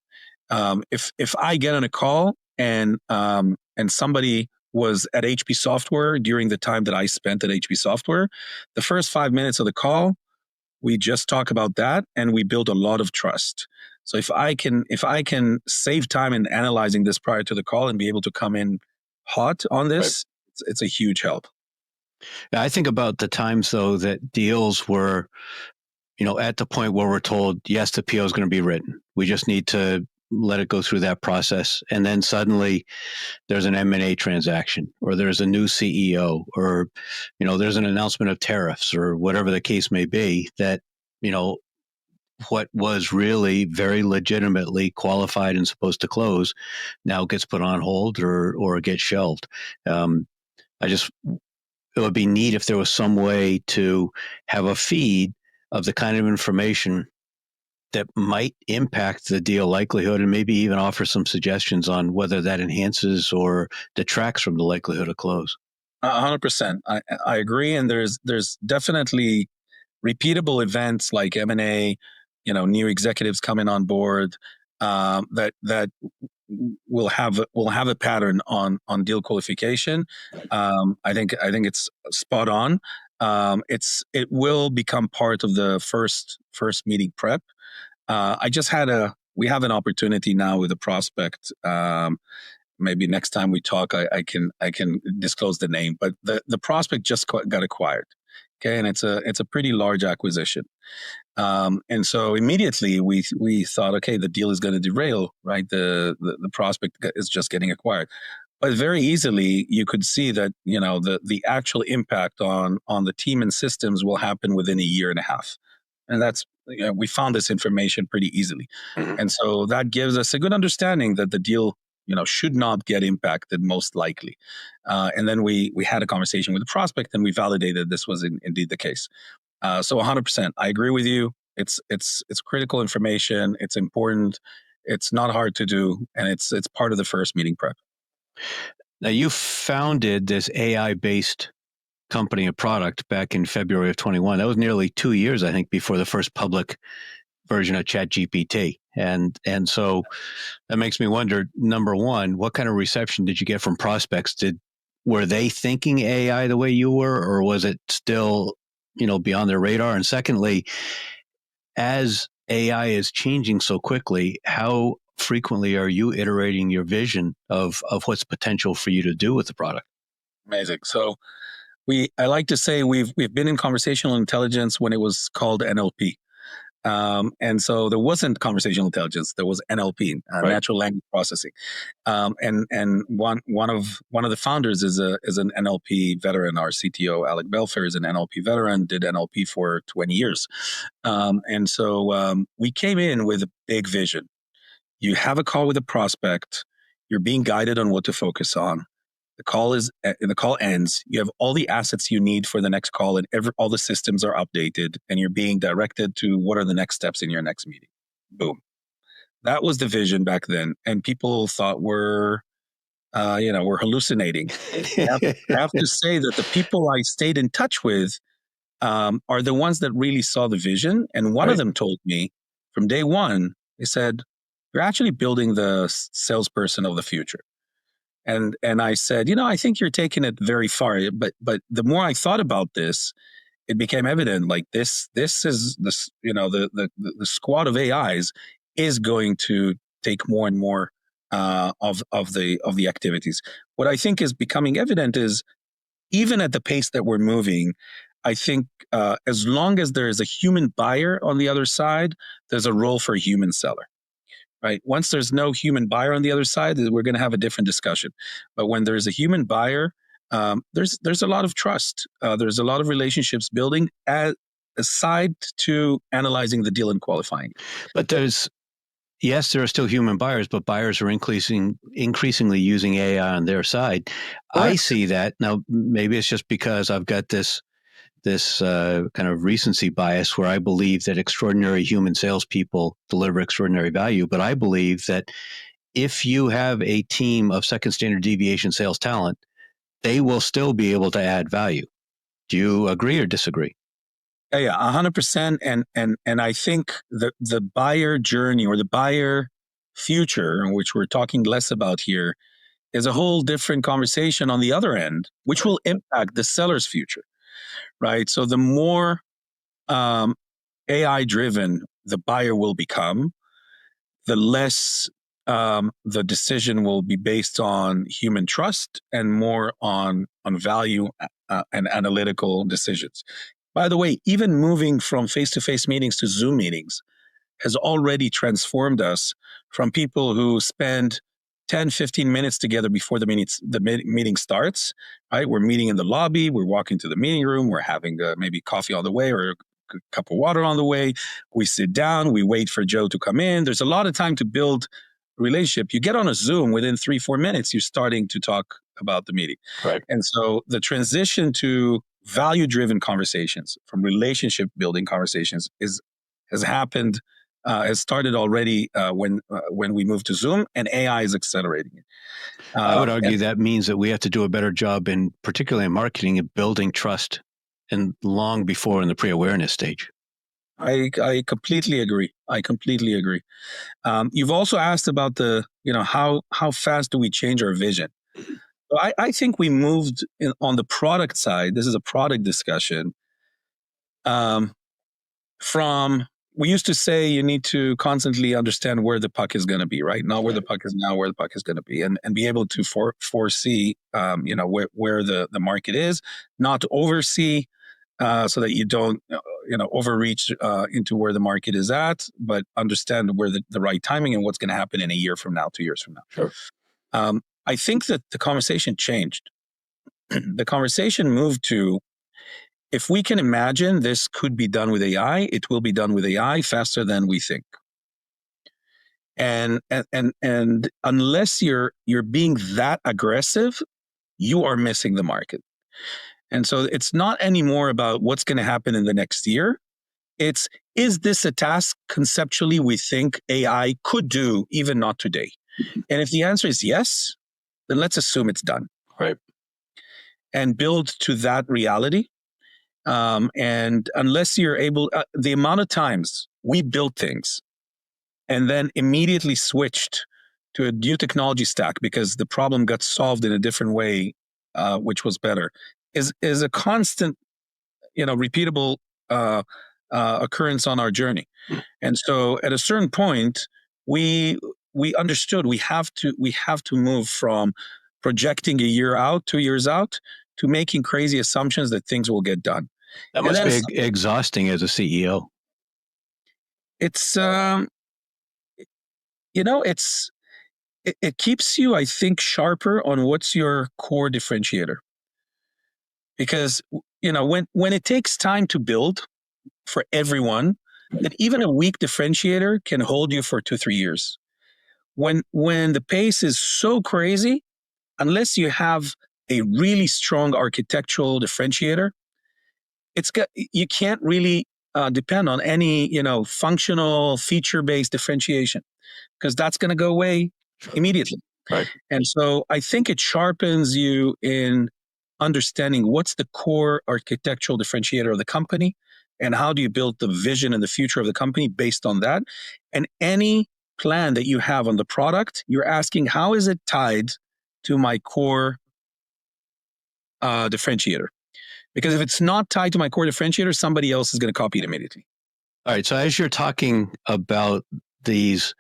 A: If I get on a call and somebody was at HP Software during the time that I spent at HP Software, the first 5 minutes of the call, we just talk about that and we build a lot of trust. So if I can save time in analyzing this prior to the call and be able to come in hot on this, right, it's a huge help.
B: I think about the times though that deals were, at the point where we're told, yes, the PO is going to be written. We just need to let it go through that process. And then suddenly there's an M&A transaction, or there's a new CEO, or, there's an announcement of tariffs, or whatever the case may be, that, what was really very legitimately qualified and supposed to close now gets put on hold or gets shelved. It would be neat if there was some way to have a feed of the kind of information that might impact the deal likelihood, and maybe even offer some suggestions on whether that enhances or detracts from the likelihood of close.
A: 100%. I agree. And there's definitely repeatable events like M&A, new executives coming on board, that will have a pattern on deal qualification. I think it's spot on. It will become part of the first meeting prep. We have an opportunity now with a prospect. Maybe next time we talk, I can disclose the name, but the prospect just got acquired. Okay. And it's a pretty large acquisition. And so immediately we thought, okay, the deal is going to derail, right? The prospect is just getting acquired. But very easily you could see that, the actual impact on the team and systems will happen within a year and a half. And that's, we found this information pretty easily. Mm-hmm. And so that gives us a good understanding that the deal, should not get impacted most likely. And then we had a conversation with the prospect and we validated this was indeed the case. So 100%, I agree with you. It's critical information. It's important. It's not hard to do. And it's part of the first meeting prep.
B: Now, you founded this AI-based company, a product, back in February of 21. That was nearly 2 years, I think, before the first public version of ChatGPT. And so that makes me wonder, number one, what kind of reception did you get from prospects? Were they thinking AI the way you were, or was it still, beyond their radar? And secondly, as AI is changing so quickly, how frequently are you iterating your vision of what's potential for you to do with the product?
A: Amazing. So I like to say we've been in conversational intelligence when it was called NLP. And so there wasn't conversational intelligence. There was NLP, right. Natural language processing. And one of the founders is an NLP veteran. Our CTO, Alec Belfair, is an NLP veteran, did NLP for 20 years. And so we came in with a big vision. You have a call with a prospect. You're being guided on what to focus on. The call ends. You have all the assets you need for the next call, and all the systems are updated, and you're being directed to what are the next steps in your next meeting. Boom. That was the vision back then, and people thought we're hallucinating. I have to say that the people I stayed in touch with are the ones that really saw the vision. And one of them told me from day one, they said, "You're actually building the salesperson of the future." And I said, I think you're taking it very far. But the more I thought about this, it became evident. Like this is this, the squad of AIs is going to take more and more of the activities. What I think is becoming evident is even at the pace that we're moving, I think as long as there is a human buyer on the other side, there's a role for a human seller. Right. Once there's no human buyer on the other side, we're going to have a different discussion. But when there's a human buyer, there's a lot of trust. There's a lot of relationships building aside to analyzing the deal and qualifying.
B: But there are still human buyers, but buyers are increasingly using AI on their side. I see that now. Maybe it's just because I've got this kind of recency bias where I believe that extraordinary human salespeople deliver extraordinary value. But I believe that if you have a team of second standard deviation sales talent, they will still be able to add value. Do you agree or disagree?
A: Yeah, 100%. And I think the buyer journey or the buyer future, which we're talking less about here, is a whole different conversation on the other end, which will impact the seller's future. Right. So the more AI driven the buyer will become, the less the decision will be based on human trust and more on value and analytical decisions. By the way, even moving from face-to-face meetings to Zoom meetings has already transformed us from people who spend 10, 15 minutes together before the meeting starts, right? We're meeting in the lobby, we're walking to the meeting room, we're having maybe coffee on the way or a cup of water on the way. We sit down, we wait for Joe to come in. There's a lot of time to build a relationship. You get on a Zoom, within 3-4 minutes, you're starting to talk about the meeting.
B: Right.
A: And so the transition to value-driven conversations from relationship-building conversations has happened. Has started already when we moved to Zoom, and AI is accelerating it.
B: I would argue that means that we have to do a better job in, particularly in marketing, and building trust, and long before in the pre-awareness stage.
A: I completely agree. You've also asked about how fast do we change our vision? So I think we moved on the product side. This is a product discussion. From we used to say you need to constantly understand where the puck is going to be, right? Not where the puck is now, where the puck is going to be, and be able to foresee, where the market is, not to oversee, so that you don't, overreach into where the market is at, but understand where the right timing and what's going to happen in a year from now, 2 years from now.
B: Sure.
A: I think that the conversation changed. The conversation moved to, if we can imagine this could be done with AI, it will be done with AI faster than we think. And unless you're being that aggressive, you are missing the market. And so it's not anymore about what's going to happen in the next year. Is this a task conceptually we think AI could do, even not today? And if the answer is yes, then let's assume it's done.
B: Right.
A: And build to that reality. And unless you're able, the amount of times we built things and then immediately switched to a new technology stack because the problem got solved in a different way, which was better, is a constant, repeatable occurrence on our journey. And so at a certain point, we understood we have to move from projecting a year out, 2 years out, to making crazy assumptions that things will get done.
B: That must be exhausting as a CEO.
A: It's, it keeps you, I think, sharper on what's your core differentiator. Because, when it takes time to build for everyone, then even a weak differentiator can hold you for 2-3 years. When the pace is so crazy, unless you have a really strong architectural differentiator, you can't really depend on any functional feature-based differentiation, because that's going to go away immediately.
B: Right.
A: And so I think it sharpens you in understanding what's the core architectural differentiator of the company, and how do you build the vision and the future of the company based on that. And any plan that you have on the product, you're asking, how is it tied to my core differentiator? Because if it's not tied to my core differentiator, somebody else is going to copy it immediately.
B: All right. So as you're talking about these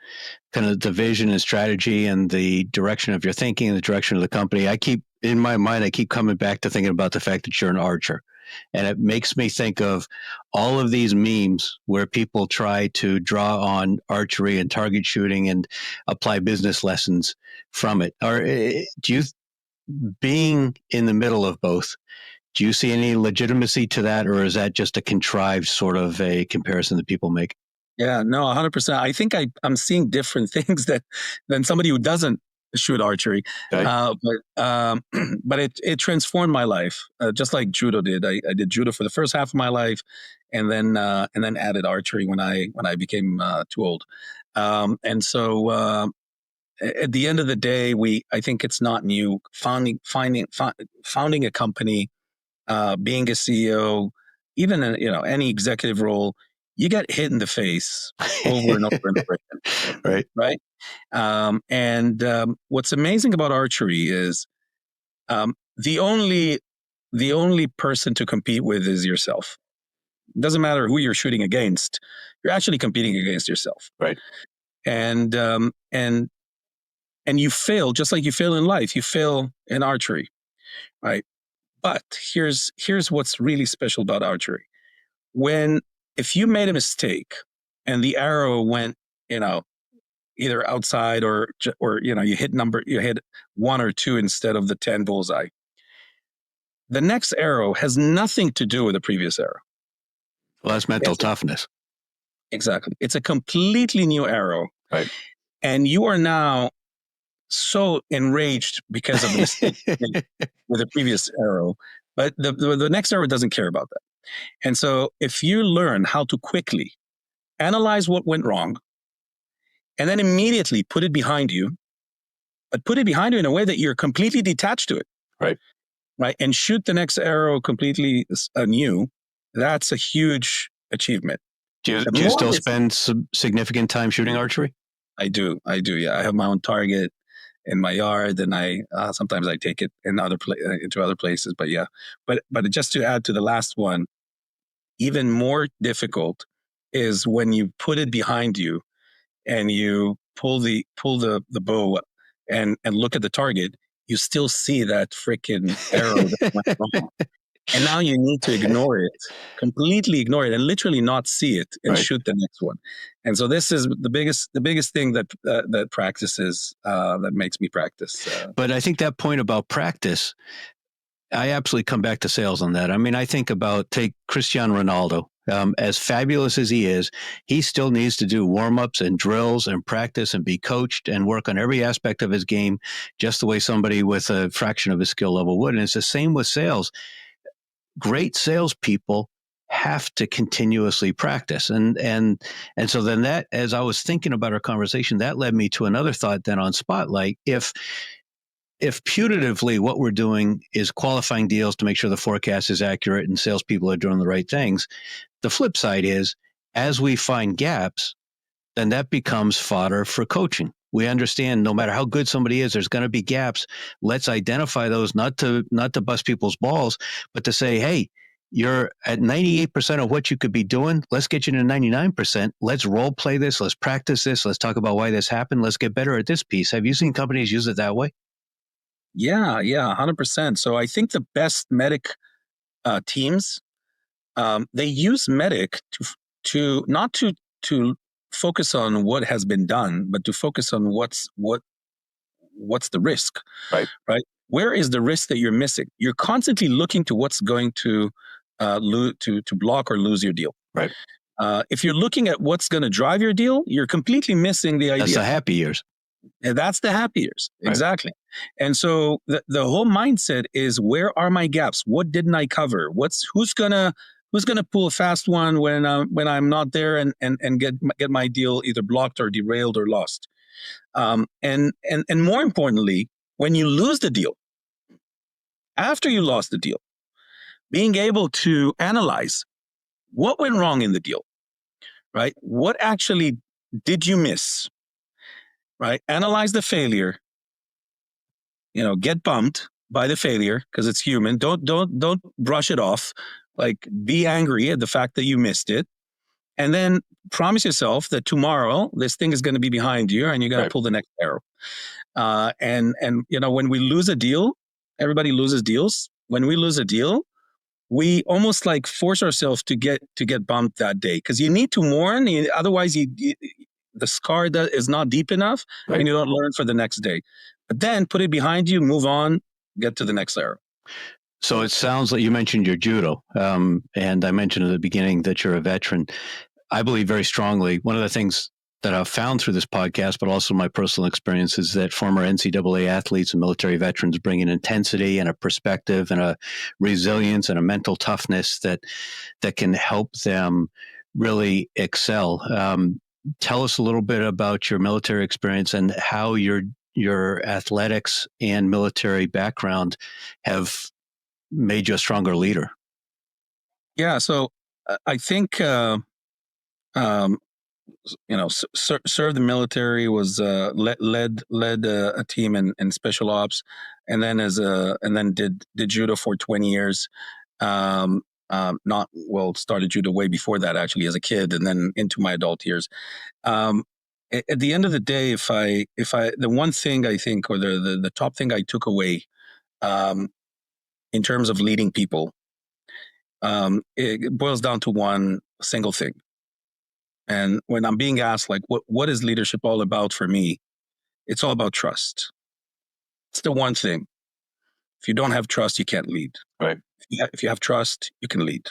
B: kind of the vision and strategy and the direction of your thinking and the direction of the company, I keep coming back to thinking about the fact that you're an archer. And it makes me think of all of these memes where people try to draw on archery and target shooting and apply business lessons from it. Or do you, being in the middle of both, do you see any legitimacy to that, or is that just a contrived sort of a comparison that people make?
A: Yeah, no, 100%. I think I'm seeing different things than somebody who doesn't shoot archery.
B: Okay.
A: But it transformed my life, just like Judo did. I did Judo for the first half of my life, and then added archery when I became too old. And so at the end of the day, I think it's not new. Founding a company, being a CEO, even any executive role, you get hit in the face over and over and over again. Right. And what's amazing about archery is the only person to compete with is yourself. It doesn't matter who you're shooting against; you're actually competing against yourself.
B: Right.
A: And you fail just like you fail in life. You fail in archery, right? But here's what's really special about archery. If you made a mistake and the arrow went, either outside or you hit 1 or 2 instead of the 10 bullseye, the next arrow has nothing to do with the previous arrow.
B: Well, that's mental toughness.
A: Exactly. It's a completely new arrow.
B: Right.
A: And you are now so enraged because of the mistake with the previous arrow, but the next arrow doesn't care about that. And so if you learn how to quickly analyze what went wrong and then immediately put it behind you, but put it behind you in a way that you're completely detached to it. Right. And shoot the next arrow completely anew, that's a huge achievement.
B: Do you still spend some significant time shooting archery?
A: I do. Yeah. I have my own target in my yard, and sometimes I take it into other places. But yeah, but just to add to the last one, even more difficult is when you put it behind you and you pull the bow and look at the target, you still see that freaking arrow that went wrong. And now you need to completely ignore it, and literally not see it and shoot the next one. And so this is the biggest thing that practices, that makes me practice.
B: But I think that point about practice, I absolutely come back to sales on that. I mean, I think about, take Cristiano Ronaldo. As fabulous as he is, he still needs to do warm-ups and drills and practice and be coached and work on every aspect of his game, just the way somebody with a fraction of his skill level would. And it's the same with sales. Great salespeople have to continuously practice. And so then that, as I was thinking about our conversation, that led me to another thought then on Spotlight. If putatively what we're doing is qualifying deals to make sure the forecast is accurate and salespeople are doing the right things, the flip side is, as we find gaps, then that becomes fodder for coaching. We understand no matter how good somebody is, there's going to be gaps. Let's identify those, not to bust people's balls, but to say, hey, you're at 98% of what you could be doing. Let's get you to 99%. Let's role play this. Let's practice this. Let's talk about why this happened. Let's get better at this piece. Have you seen companies use it that way?
A: Yeah, 100%. So I think the best MEDDPICC teams, they use MEDDPICC to not to focus on what has been done, but to focus on what's the risk. Right. Where is the risk that you're missing? You're constantly looking to what's going to block or lose your deal.
B: Right.
A: If you're looking at what's going to drive your deal, you're completely missing the idea.
B: That's the happy years.
A: And that's the happy years.
B: Right.
A: Exactly. And so the whole mindset is, where are my gaps? What didn't I cover? Who's gonna pull a fast one when I'm not there and get my deal either blocked or derailed or lost. And more importantly, when you lose the deal, after you lost the deal, being able to analyze what went wrong in the deal, right? What actually did you miss, right? Analyze the failure, get bummed by the failure because it's human. Don't brush it off. Like, be angry at the fact that you missed it. And then promise yourself that tomorrow this thing is going to be behind you and you're going to pull the next arrow. And when we lose a deal, everybody loses deals. When we lose a deal, we almost like force ourselves to get bumped that day, because you need to mourn. Otherwise, the scar that is not deep enough, and you don't learn for the next day. But then put it behind you, move on, get to the next arrow.
B: So it sounds like you mentioned your judo, and I mentioned at the beginning that you're a veteran. I believe very strongly, one of the things that I've found through this podcast, but also my personal experience, is that former NCAA athletes and military veterans bring an intensity and a perspective and a resilience and a mental toughness that can help them really excel. Tell us a little bit about your military experience and how your athletics and military background have made you a stronger leader.
A: Yeah, so I think serve the military, was led a team in special ops, and then did judo for 20 years. Started judo way before that, actually, as a kid, and then into my adult years. At the end of the day, if I the one thing I think, or the top thing I took away, in terms of leading people, it boils down to one single thing. And when I'm being asked, like, what is leadership all about for me? It's all about trust. It's the one thing. If you don't have trust, you can't lead.
B: Right.
A: If you have trust, you can lead.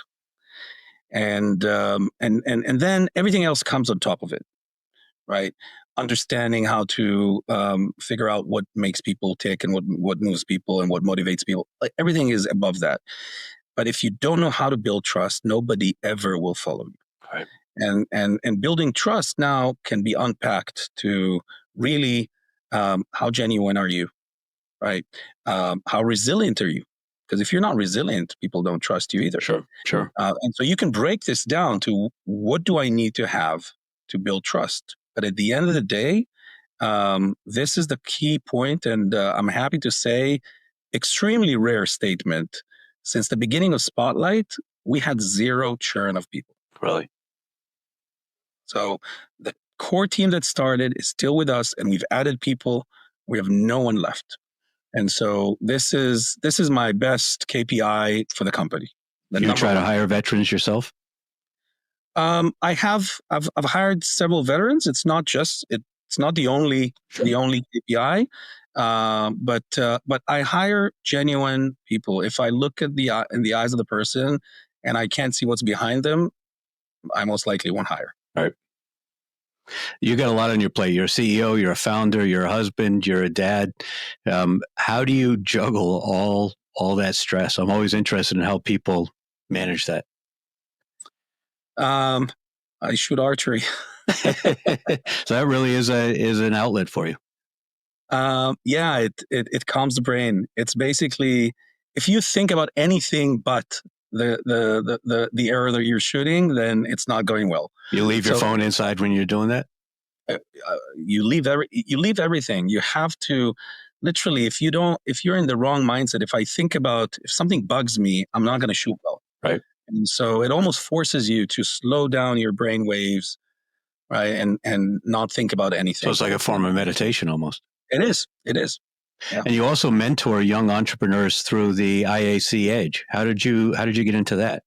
A: And then everything else comes on top of it, right? Understanding how to figure out what makes people tick and what moves people and what motivates people. Like, everything is above that. But if you don't know how to build trust, nobody ever will follow you.
B: Right.
A: And building trust now can be unpacked to really, how genuine are you, right? How resilient are you? Because if you're not resilient, people don't trust you either.
B: Sure.
A: And so you can break this down to, what do I need to have to build trust? But at the end of the day, this is the key point. And I'm happy to say, extremely rare statement. Since the beginning of Spotlight, we had zero churn of people.
B: Really?
A: So the core team that started is still with us, and we've added people. We have no one left. And so this is my best KPI for the company.
B: You try to hire veterans yourself?
A: I've hired several veterans. It's not the only KPI. But I hire genuine people. If I look at in the eyes of the person and I can't see what's behind them, I most likely won't hire.
B: Right. You got a lot on your plate. You're a CEO, you're a founder, you're a husband, you're a dad. How do you juggle all that stress? I'm always interested in how people manage that.
A: I shoot archery.
B: So that really is an outlet for you.
A: Yeah, it calms the brain. It's basically, if you think about anything but the arrow that you're shooting, then it's not going well.
B: You leave your phone inside when you're doing that?
A: You leave everything. You have to, literally, if you're in the wrong mindset, if something bugs me, I'm not going to shoot well.
B: Right.
A: And so it almost forces you to slow down your brain waves, right? And not think about anything.
B: So it's like a form of meditation almost.
A: It is. Yeah.
B: And you also mentor young entrepreneurs through the IAC Edge. How did you get into that?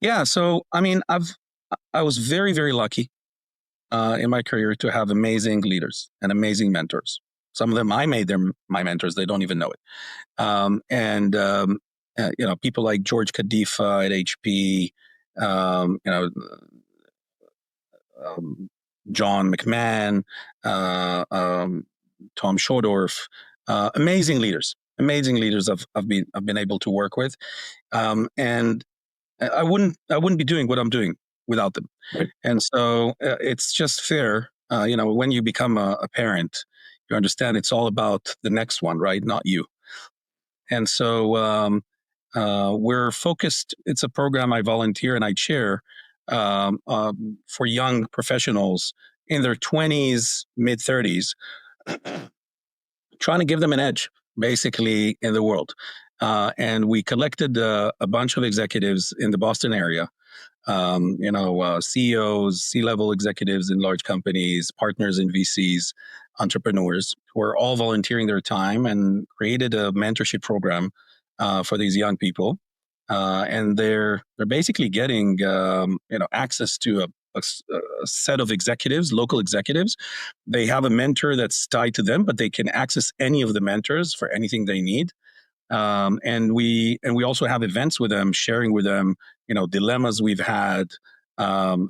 B: Yeah.
A: So, I mean, I was very, very lucky in my career to have amazing leaders and amazing mentors. Some of them, I made them my mentors. They don't even know it. People like George Kadifa at HP, John McMahon, Tom Schodorf, amazing leaders I've been able to work with, and I wouldn't be doing what I'm doing without them.
B: Right.
A: And so it's just fair, when you become a parent, you understand it's all about the next one, right? Not you. And so we're focused. It's a program I volunteer and I chair for young professionals in their 20s, mid 30s, trying to give them an edge, basically, in the world. And we collected a bunch of executives in the Boston area, CEOs, C-level executives in large companies, partners in VCs, entrepreneurs, who are all volunteering their time, and created a mentorship program for these young people. And they're basically getting access to a set of executives, local executives. They have a mentor that's tied to them, but they can access any of the mentors for anything they need. And we also have events with them, sharing with them, dilemmas we've had,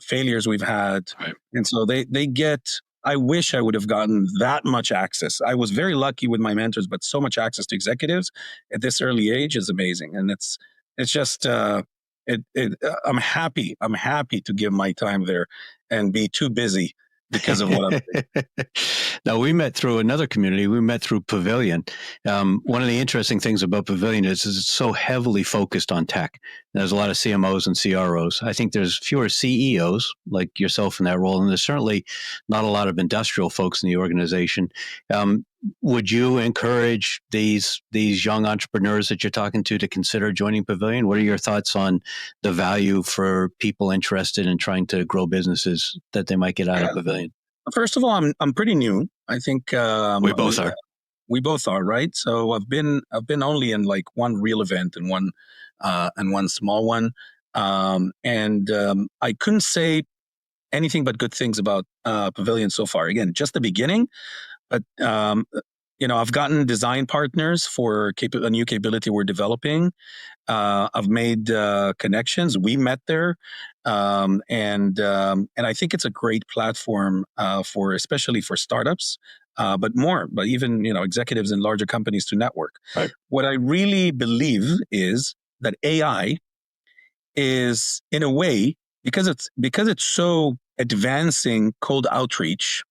A: failures we've had,
B: Right.
A: And so they get. I wish I would have gotten that much access. I was very lucky with my mentors, but so much access to executives at this early age is amazing, and it's just. I'm happy. I'm happy to give my time there and be too busy because of what I'm doing.
B: Now, we met through another community. We met through Pavilion. One of the interesting things about Pavilion is it's so heavily focused on tech. There's a lot of CMOs and CROs. I think there's fewer CEOs like yourself in that role, and there's certainly not a lot of industrial folks in the organization. Would you encourage these young entrepreneurs that you're talking to consider joining Pavilion? What are your thoughts on the value for people interested in trying to grow businesses that they might get out of Pavilion?
A: First of all, I'm pretty new. I think
B: we both are.
A: We both are, right? So I've been only in like one real event and one small one, and I couldn't say anything but good things about Pavilion so far. Again, just the beginning, but I've gotten design partners for a new capability we're developing. I've made connections. We met there, and I think it's a great platform especially for startups, but even executives in larger companies to network.
B: Right.
A: What I really believe is that AI is, in a way, because it's so advancing cold outreach,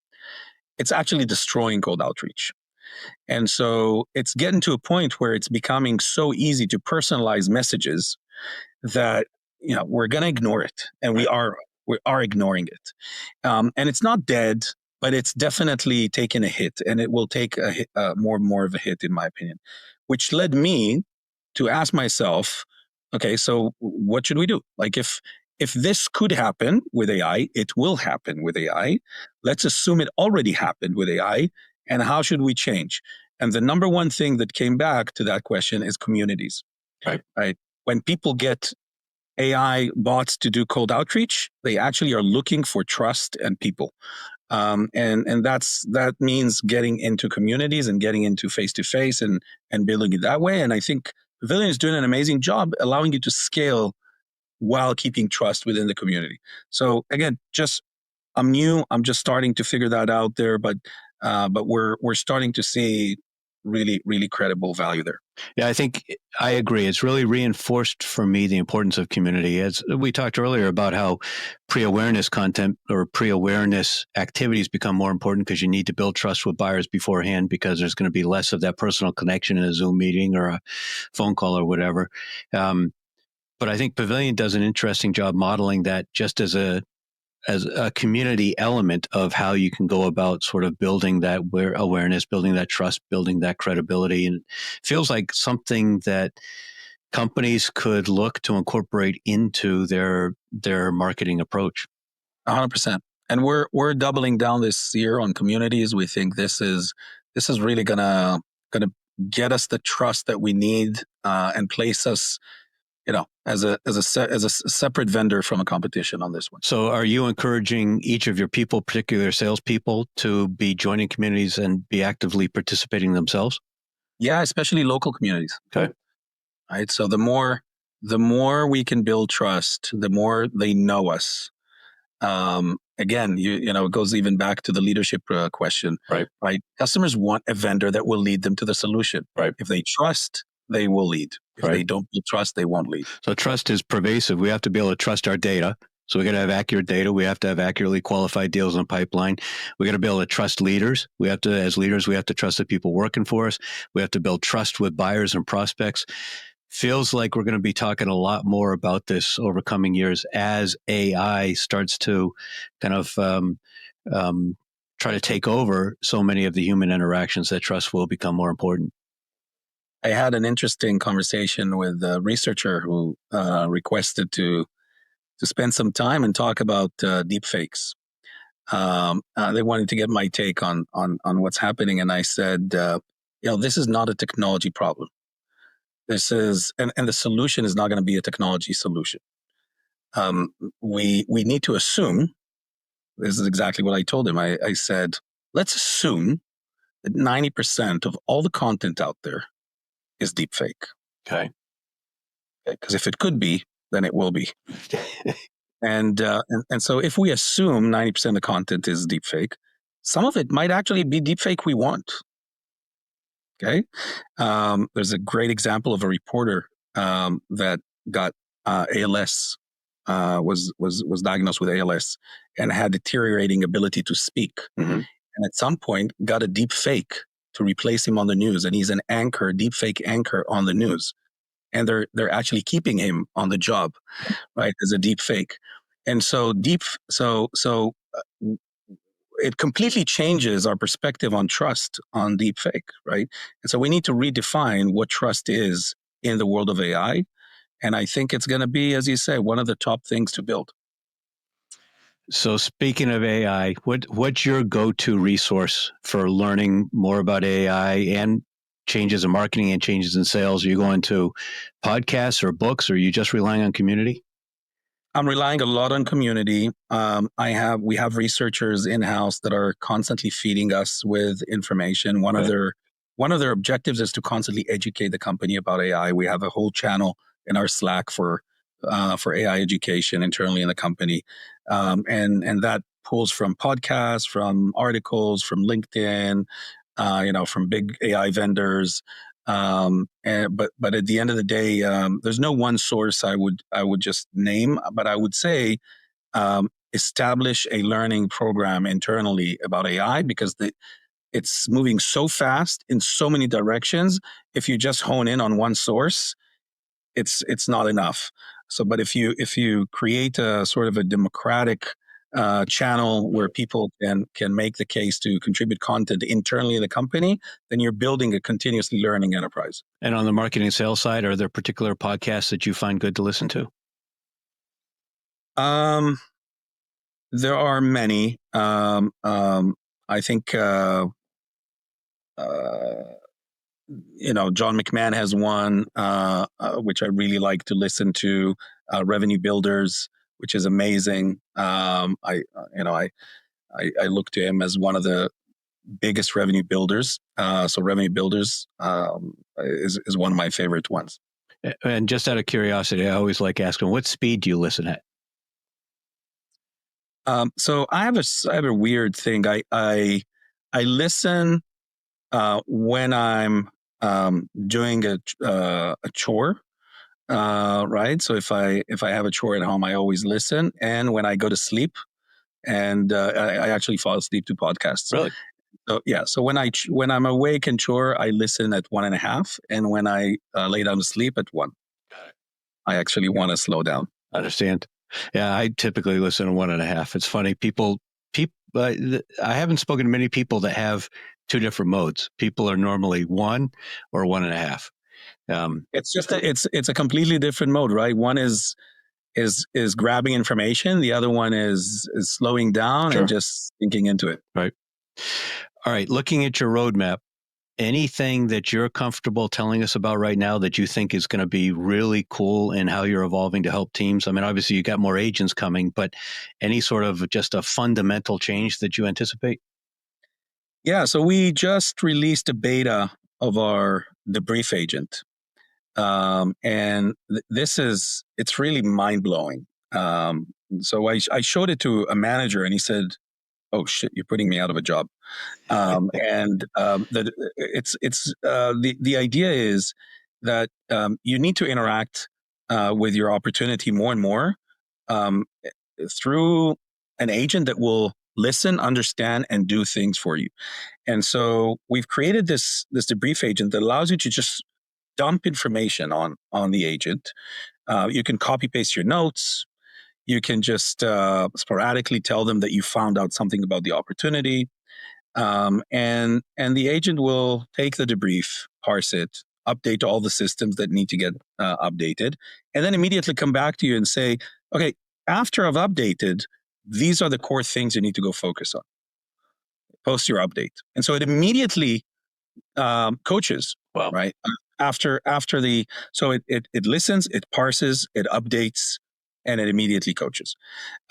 A: it's actually destroying cold outreach. And so it's getting to a point where it's becoming so easy to personalize messages that we're going to ignore it, and we are ignoring it. And it's not dead, but it's definitely taken a hit, and it will take a hit, more and more of a hit, in my opinion, which led me to ask myself, okay, so what should we do? Like, if this could happen with AI, it will happen with AI. Let's assume it already happened with AI. And how should we change? And the number one thing that came back to that question is communities. Right. When people get AI bots to do cold outreach, they actually are looking for trust and people. And that means getting into communities and getting into face-to-face and building it that way. And I think Pavilion is doing an amazing job allowing you to scale while keeping trust within the community. So again, I'm new. I'm just starting to figure that out there, but we're starting to see really, really credible value there.
B: Yeah, I think I agree. It's really reinforced for me the importance of community. As we talked earlier about how pre-awareness content or pre-awareness activities become more important because you need to build trust with buyers beforehand, because there's going to be less of that personal connection in a Zoom meeting or a phone call or whatever. But I think Pavilion does an interesting job modeling that just as a community element of how you can go about sort of building that awareness, building that trust, building that credibility. And it feels like something that companies could look to incorporate into their marketing approach.
A: 100%. And we're doubling down this year on communities. We think this is really gonna get us the trust that we need and place us as a separate vendor from a competition on this one.
B: So are you encouraging each of your people, particularly salespeople, to be joining communities and be actively participating themselves?
A: Yeah, especially local communities.
B: Okay.
A: Right. So the more we can build trust, the more they know us. again, it goes even back to the leadership question,
B: right?
A: Customers want a vendor that will lead them to the solution.
B: Right.
A: If they trust, they will lead. If they don't trust, they won't lead.
B: So trust is pervasive. We have to be able to trust our data. So we got to have accurate data. We have to have accurately qualified deals in the pipeline. We got to be able to trust leaders. As leaders, we have to trust the people working for us. We have to build trust with buyers and prospects. Feels like we're going to be talking a lot more about this over coming years as AI starts to kind of try to take over so many of the human interactions. That trust will become more important.
A: I had an interesting conversation with a researcher who requested to spend some time and talk about deepfakes. They wanted to get my take on what's happening, and I said, this is not a technology problem. This is, and the solution is not going to be a technology solution. We need to assume. This is exactly what I told him. I said, let's assume that 90% of all the content out there is deepfake.
B: Okay.
A: Because if it could be, then it will be. And so if we assume 90% of the content is deepfake, some of it might actually be deepfake we want. Okay. There's a great example of a reporter that got ALS, was diagnosed with ALS and had deteriorating ability to speak. Mm-hmm. And at some point got a deepfake to replace him on the news. And he's an anchor, deepfake anchor on the news. And they're actually keeping him on the job, right, as a deep fake. And so it completely changes our perspective on trust on deep fake, right? And so we need to redefine what trust is in the world of AI. And I think it's going to be, as you say, one of the top things to build.
B: So speaking of AI, what's your go-to resource for learning more about AI and changes in marketing and changes in sales? Are you going to podcasts or books, or are you just relying on community?
A: I'm relying a lot on community. We have researchers in-house that are constantly feeding us with information. One of their objectives is to constantly educate the company about AI. We have a whole channel in our Slack for AI education internally in the company, and that pulls from podcasts, from articles, from LinkedIn, from big AI vendors. But at the end of the day, there's no one source I would just name, but I would say establish a learning program internally about AI, because it's moving so fast in so many directions. If you just hone in on one source, it's not enough. So, but if you create a sort of a democratic channel where people can make the case to contribute content internally in the company, then you're building a continuously learning enterprise.
B: And on the marketing and sales side, are there particular podcasts that you find good to listen to?
A: There are many. I think John McMahon has one which I really like to listen to. Revenue Builders, which is amazing. I look to him as one of the biggest revenue builders. So Revenue Builders is one of my favorite ones.
B: And just out of curiosity, I always like asking, what speed do you listen at?
A: So I have a weird thing. I listen when I'm doing a chore. Right. So if I have a chore at home, I always listen. And when I go to sleep, and I actually fall asleep to podcasts.
B: Really?
A: So yeah. So when I'm awake and chore, I listen at 1.5, and when I lay down to sleep at 1. I actually want to slow down.
B: I understand. Yeah, I typically listen to 1.5. It's funny. People. I haven't spoken to many people that have two different modes. People are normally 1 or 1.5.
A: It's just it's a completely different mode, right? One is grabbing information. The other one is slowing down and just thinking into it.
B: Right. All right. Looking at your roadmap, anything that you're comfortable telling us about right now that you think is going to be really cool in how you're evolving to help teams? I mean, obviously you got more agents coming, but any sort of just a fundamental change that you anticipate?
A: Yeah. So we just released a beta of our debrief agent. And it's really mind blowing. So I showed it to a manager, and he said, "Oh shit, you're putting me out of a job." The idea is that you need to interact with your opportunity more and more um, through an agent that will listen, understand, and do things for you. And so we've created this debrief agent that allows you to just dump information on the agent. You can copy paste your notes. You can just sporadically tell them that you found out something about the opportunity, and the agent will take the debrief, parse it, update all the systems that need to get updated, and then immediately come back to you and say, "Okay, after I've updated, these are the core things you need to go focus on. Post your update." And so it immediately coaches.
B: Wow.
A: Right after the so it listens, it parses, it updates, and it immediately coaches.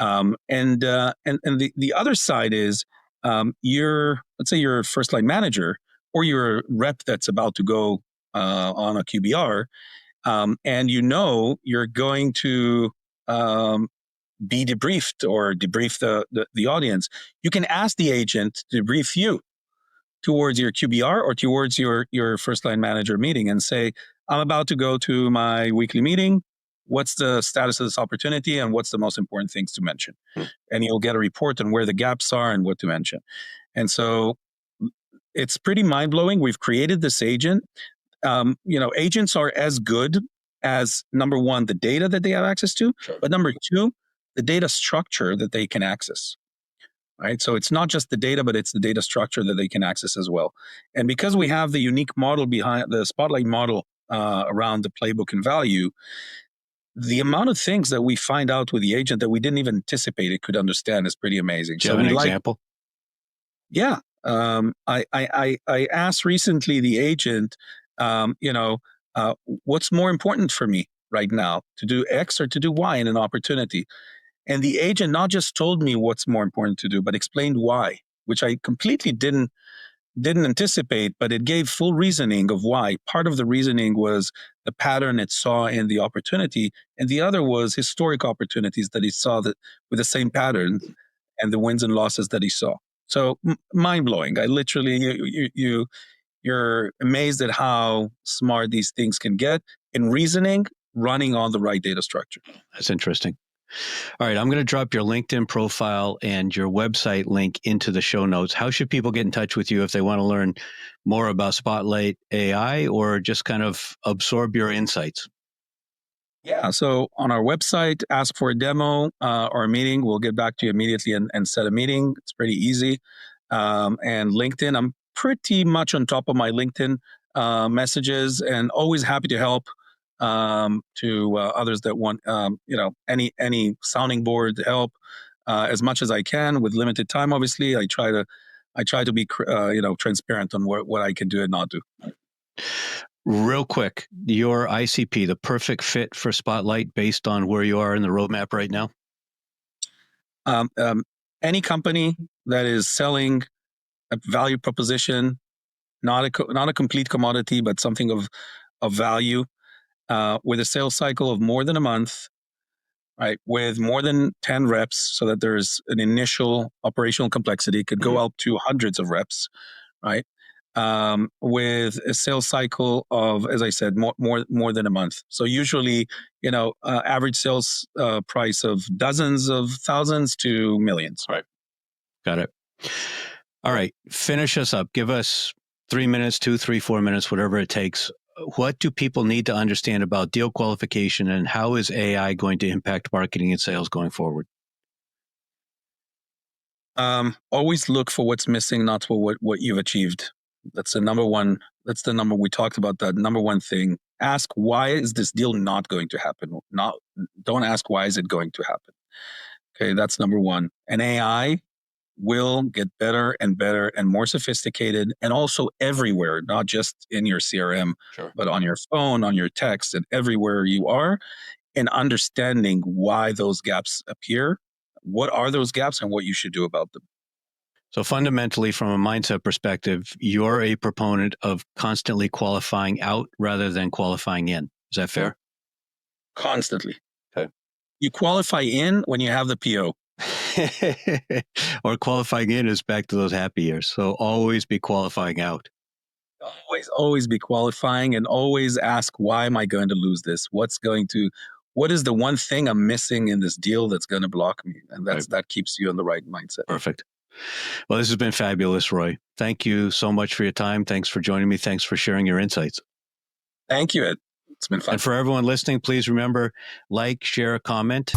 A: And the other side is let's say you're a first line manager, or you're a rep that's about to go on a QBR, and you're going to be debriefed or debrief the audience. You can ask the agent to debrief you towards your QBR or towards your first line manager meeting and say, "I'm about to go to my weekly meeting. What's the status of this opportunity, and what's the most important things to mention?" And you'll get a report on where the gaps are and what to mention. And so it's pretty mind blowing. We've created this agent. Agents are as good as, number one, the data that they have access to,
B: Sure.
A: but number two, the data structure that they can access. Right. So it's not just the data, but it's the data structure that they can access as well. And because we have the unique model behind the Spotlight model around the playbook and value, the amount of things that we find out with the agent that we didn't even anticipate it could understand is pretty amazing.
B: Do you have an example?
A: Yeah. I asked recently the agent, what's more important for me right now, to do X or to do Y in an opportunity? And the agent not just told me what's more important to do, but explained why, which I completely didn't anticipate, but it gave full reasoning of why. Part of the reasoning was the pattern it saw in the opportunity, and the other was historic opportunities that he saw that with the same pattern and the wins and losses that he saw. So mind blowing. I literally, you're amazed at how smart these things can get in reasoning, running on the right data structure.
B: That's interesting. All right, I'm going to drop your LinkedIn profile and your website link into the show notes. How should people get in touch with you if they want to learn more about Spotlight AI or just kind of absorb your insights?
A: Yeah, so on our website, ask for a demo or a meeting. We'll get back to you immediately and set a meeting. It's pretty easy. And LinkedIn, I'm pretty much on top of my LinkedIn messages and always happy to help to others that want any sounding board help as much as I can with limited time. Obviously, I try to be transparent on what I can do and not do.
B: Real quick, your ICP, the perfect fit for Spotlight based on where you are in the roadmap right now?
A: Any company that is selling a value proposition, not a complete commodity, but something of value, with a sales cycle of more than a month, right? With more than 10 reps, so that there's an initial operational complexity. It could go up to hundreds of reps, right? With a sales cycle of, as I said, more than a month. So usually, average sales price of dozens of thousands to millions.
B: Right. Got it. All right. Finish us up. Give us 3 minutes, 2, 3, 4 minutes, whatever it takes. What do people need to understand about deal qualification, and how is AI going to impact marketing and sales going forward?
A: Always look for what's missing, not for what you've achieved. That's the number one. That's the number we talked about. That number one thing. Ask, why is this deal not going to happen? Don't ask, why is it going to happen? Okay, that's number one. And AI will get better and better and more sophisticated, and also everywhere, not just in your CRM,
B: Sure.
A: but on your phone, on your text, and everywhere you are, and understanding why those gaps appear, what are those gaps, and what you should do about them.
B: So fundamentally, from a mindset perspective, you're a proponent of constantly qualifying out rather than qualifying in. Is that fair?
A: Constantly.
B: Okay.
A: You qualify in when you have the PO.
B: Or qualifying in is back to those happy years. So always be qualifying out.
A: Always be qualifying, and always ask, why am I going to lose this? What is the one thing I'm missing in this deal that's going to block me? And that keeps you in the right mindset.
B: Perfect. Well, this has been fabulous, Roi. Thank you so much for your time. Thanks for joining me. Thanks for sharing your insights.
A: Thank you, Ed. It's been fun.
B: And for everyone listening, please remember, like, share, comment.